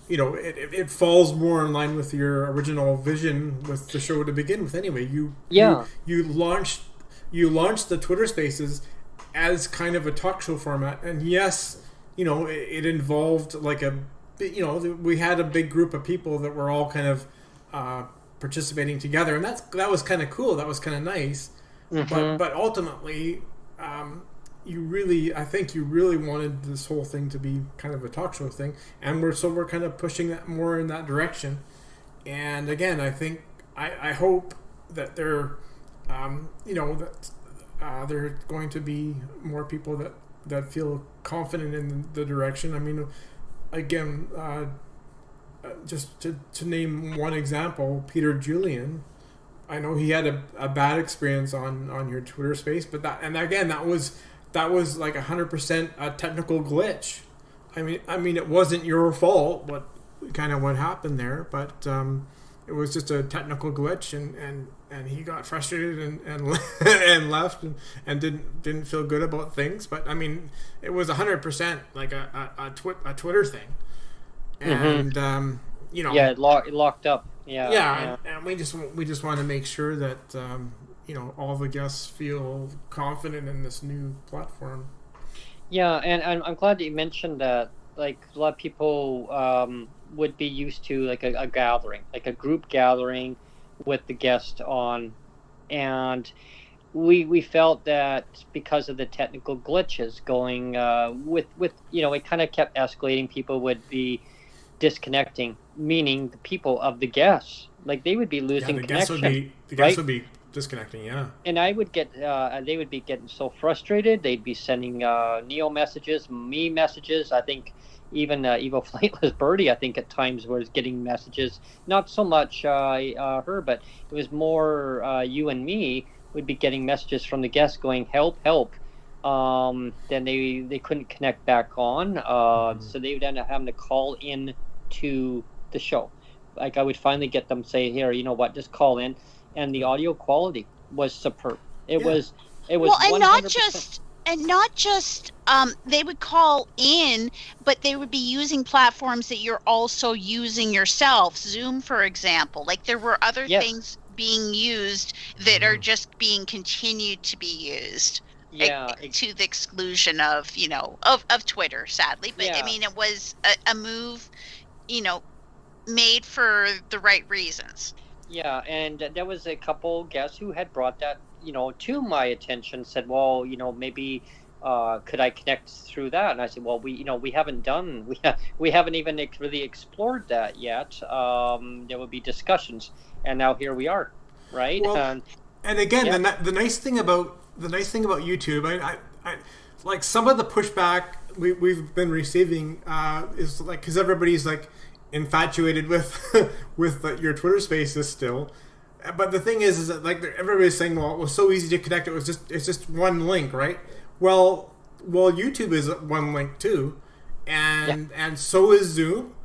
it falls more in line with your original vision with the show to begin with. Anyway, you launched the Twitter Spaces as kind of a talk show format, and yes, it involved we had a big group of people that were all kind of participating together, and that was kind of cool. That was kind of nice. Mm-hmm. But ultimately, I think you really wanted this whole thing to be kind of a talk show thing, and we're kind of pushing that more in that direction. And again, I think I hope that there are going to be more people that feel confident in the direction. I mean, again, just to name one example, Peter Julian. I know he had a bad experience on your Twitter space, but that was like 100% a technical glitch. I mean, it wasn't your fault. What happened there, but it was just a technical glitch, and he got frustrated and and left and didn't feel good about things. But I mean, it was 100% like a Twitter thing, and it locked up. Yeah. And we just want to make sure that all the guests feel confident in this new platform. Yeah, and I'm glad that you mentioned that. Like, a lot of people would be used to like a gathering, like a group gathering with the guest on, and we felt that because of the technical glitches going with it kind of kept escalating. People would be disconnecting, meaning the people of the guests, like they would be losing connection. The guests would be disconnecting, yeah. And I would get, they would be getting so frustrated. They'd be sending Neil messages, me messages. I think even Evo Flightless Birdie, I think at times was getting messages. Not so much her, but it was more you and me would be getting messages from the guests going, help, help. Then they couldn't connect back on. So they would end up having to call in to the show. Like I would finally get them say, here, you know what, just call in. And the audio quality was superb. It was well, and 100%. not just they would call in, but they would be using platforms that you're also using yourself. Zoom, for example. Like there were other things being used that are just being continued to be used. To the exclusion of of Twitter, sadly. But I mean, it was a move, made for the right reasons. Yeah, and there was a couple guests who had brought that, to my attention, said, well, maybe could I connect through that? And I said, well, we haven't even really explored that yet. There would be discussions, and now here we are, right? Well, and again, the nice thing about YouTube, I like some of the pushback we've been receiving is like because everybody's like infatuated with your Twitter Spaces still, but the thing is that like everybody's saying, well, it was so easy to connect. It's just one link, right? Well, YouTube is one link too, and so is Zoom.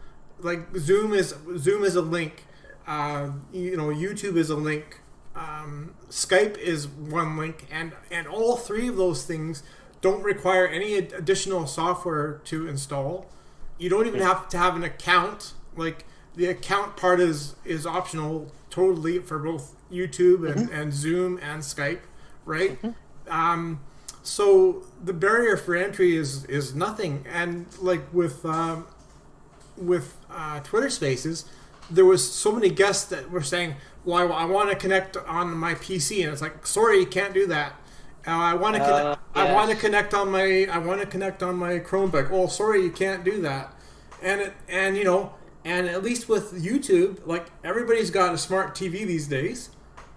Like Zoom is a link. YouTube is a link. Skype is one link, and all three of those things don't require any additional software to install. You don't even have to have an account. Like the account part is optional totally for both YouTube and Zoom and Skype, right? So the barrier for entry is nothing. And like with Twitter Spaces, there was so many guests that were saying, well, I want to connect on my PC, and it's like, sorry, you can't do that. I want to connect on my Chromebook. Oh, sorry, you can't do that. And at least with YouTube, like everybody's got a smart TV these days,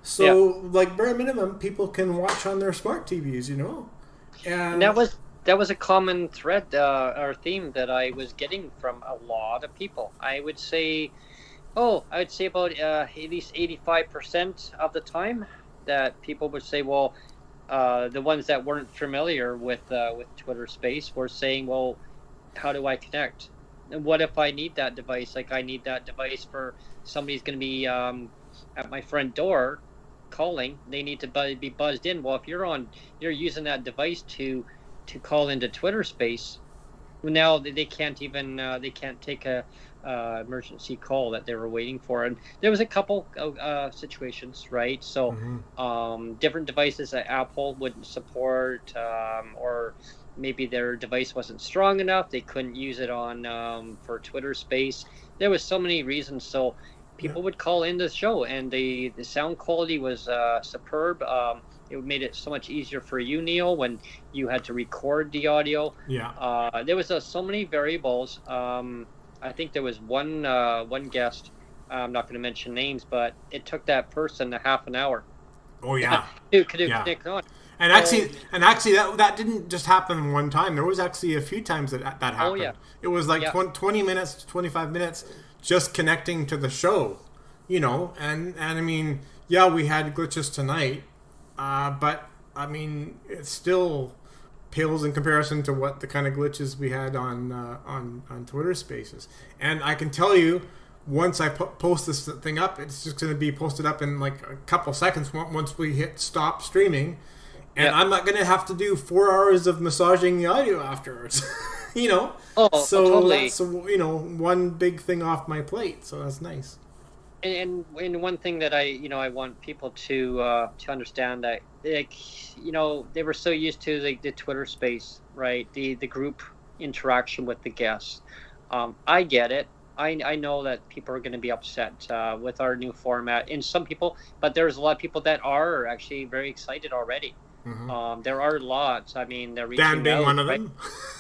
so like bare minimum, people can watch on their smart TVs, And that was a common thread or theme that I was getting from a lot of people. I would say about at least 85% of the time that people would say, well, the ones that weren't familiar with Twitter Space were saying, well, how do I connect? And what if I need that device? Like I need that device for somebody's going to be at my front door calling. They need to be buzzed in. Well, if you're using that device to call into Twitter Space, well, now they can't even they can't take a emergency call that they were waiting for. And there was a couple situations, right? So different devices that Apple wouldn't support, or maybe their device wasn't strong enough, they couldn't use it on for Twitter Space. There was so many reasons. So people would call in the show, and the sound quality was superb. It made it so much easier for you, Neil, when you had to record the audio. There was so many variables. I think there was one guest, I'm not going to mention names, but it took that person a half an hour to connect on. And actually, that didn't just happen one time. There was actually a few times that happened. Oh, yeah. It was like 20 minutes to 25 minutes just connecting to the show, And I mean, yeah, we had glitches tonight, but I mean, it still pales in comparison to what the kind of glitches we had on Twitter Spaces. And I can tell you, once I post this thing up, it's just going to be posted up in like a couple seconds once we hit stop streaming. And I'm not going to have to do 4 hours of massaging the audio afterwards, Oh, so totally. that's, one big thing off my plate. So that's nice. And one thing that I want people to understand that, like, they were so used to the Twitter space, right? The group interaction with the guests. I get it. I know that people are going to be upset with our new format, and some people, but there's a lot of people that are actually very excited already. Mm-hmm. There are lots. I mean, they're reaching Dan being out, one of right? them.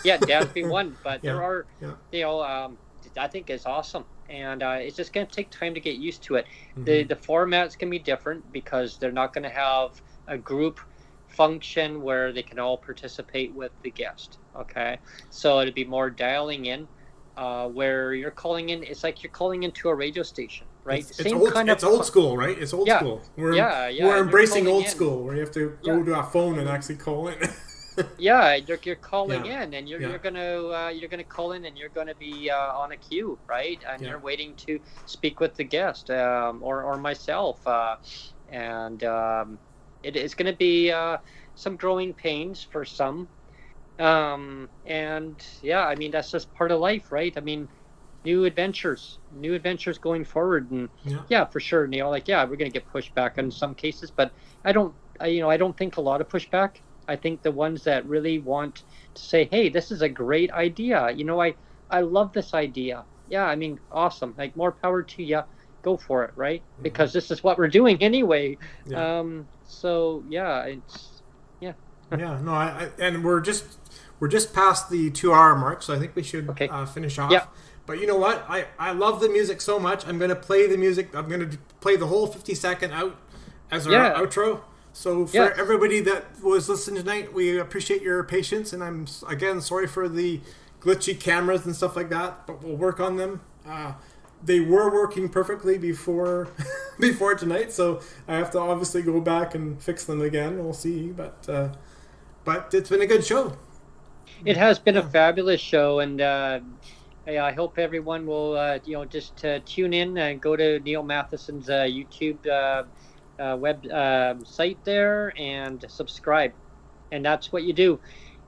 Yeah, Dan being one, but there are, Yeah. I think it's awesome, and it's just going to take time to get used to it. Mm-hmm. The format's going to be different because they're not going to have a group function where they can all participate with the guest. Okay, so it'll be more dialing in. Where you're calling in, it's like you're calling into a radio station, right? It's old school, right? It's old school. We're embracing old school, where you have to go to a phone and actually call in. Yeah, you're calling in, and you're gonna call in, and you're gonna be on a queue, right? And you're waiting to speak with the guest, or myself, and it's gonna be some growing pains for some. And yeah, I mean, that's just part of life, right? I mean, new adventures going forward. And yeah, for sure, Neil, like, yeah, we're going to get pushback in some cases, but I don't think a lot of pushback. I think the ones that really want to say, hey, this is a great idea. I love this idea. Yeah. I mean, awesome. Like, more power to you. Go for it. Right. Mm-hmm. Because this is what we're doing anyway. Yeah. So yeah, it's, yeah. Yeah, no, and we're just past the 2-hour mark, so I think we should finish off. Yeah. But you know what? I love the music so much. I'm going to play the music. I'm going to play the whole 50-second out as our outro. So for everybody that was listening tonight, we appreciate your patience, and I'm again sorry for the glitchy cameras and stuff like that, but we'll work on them. They were working perfectly before tonight, so I have to obviously go back and fix them again. We'll see, but it's been a good show. It has been a fabulous show, and I hope everyone will just tune in and go to Neil Matheson's YouTube web site there and subscribe, and that's what you do.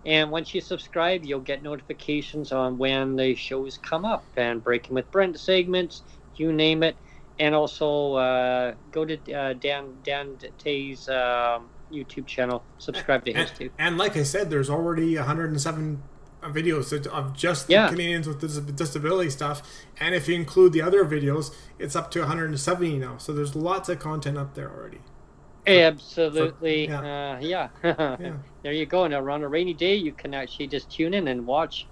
And once you subscribe, you'll get notifications on when the shows come up, and Breaking with Brent segments, you name it. And also go to Dan Tay's YouTube channel, subscribe to his too. And like I said, there's already 107 videos of just the Canadians with disability stuff. And if you include the other videos, it's up to 170 now. So there's lots of content up there already. Absolutely. There you go. Now, on a rainy day, you can actually just tune in and watch.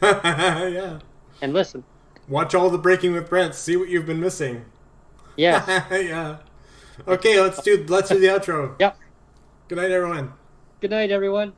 Yeah. And listen. Watch all the Breaking with Brent. See what you've been missing. Yeah. Yeah. Okay, let's do the outro. Yep. Good night, everyone. Good night, everyone.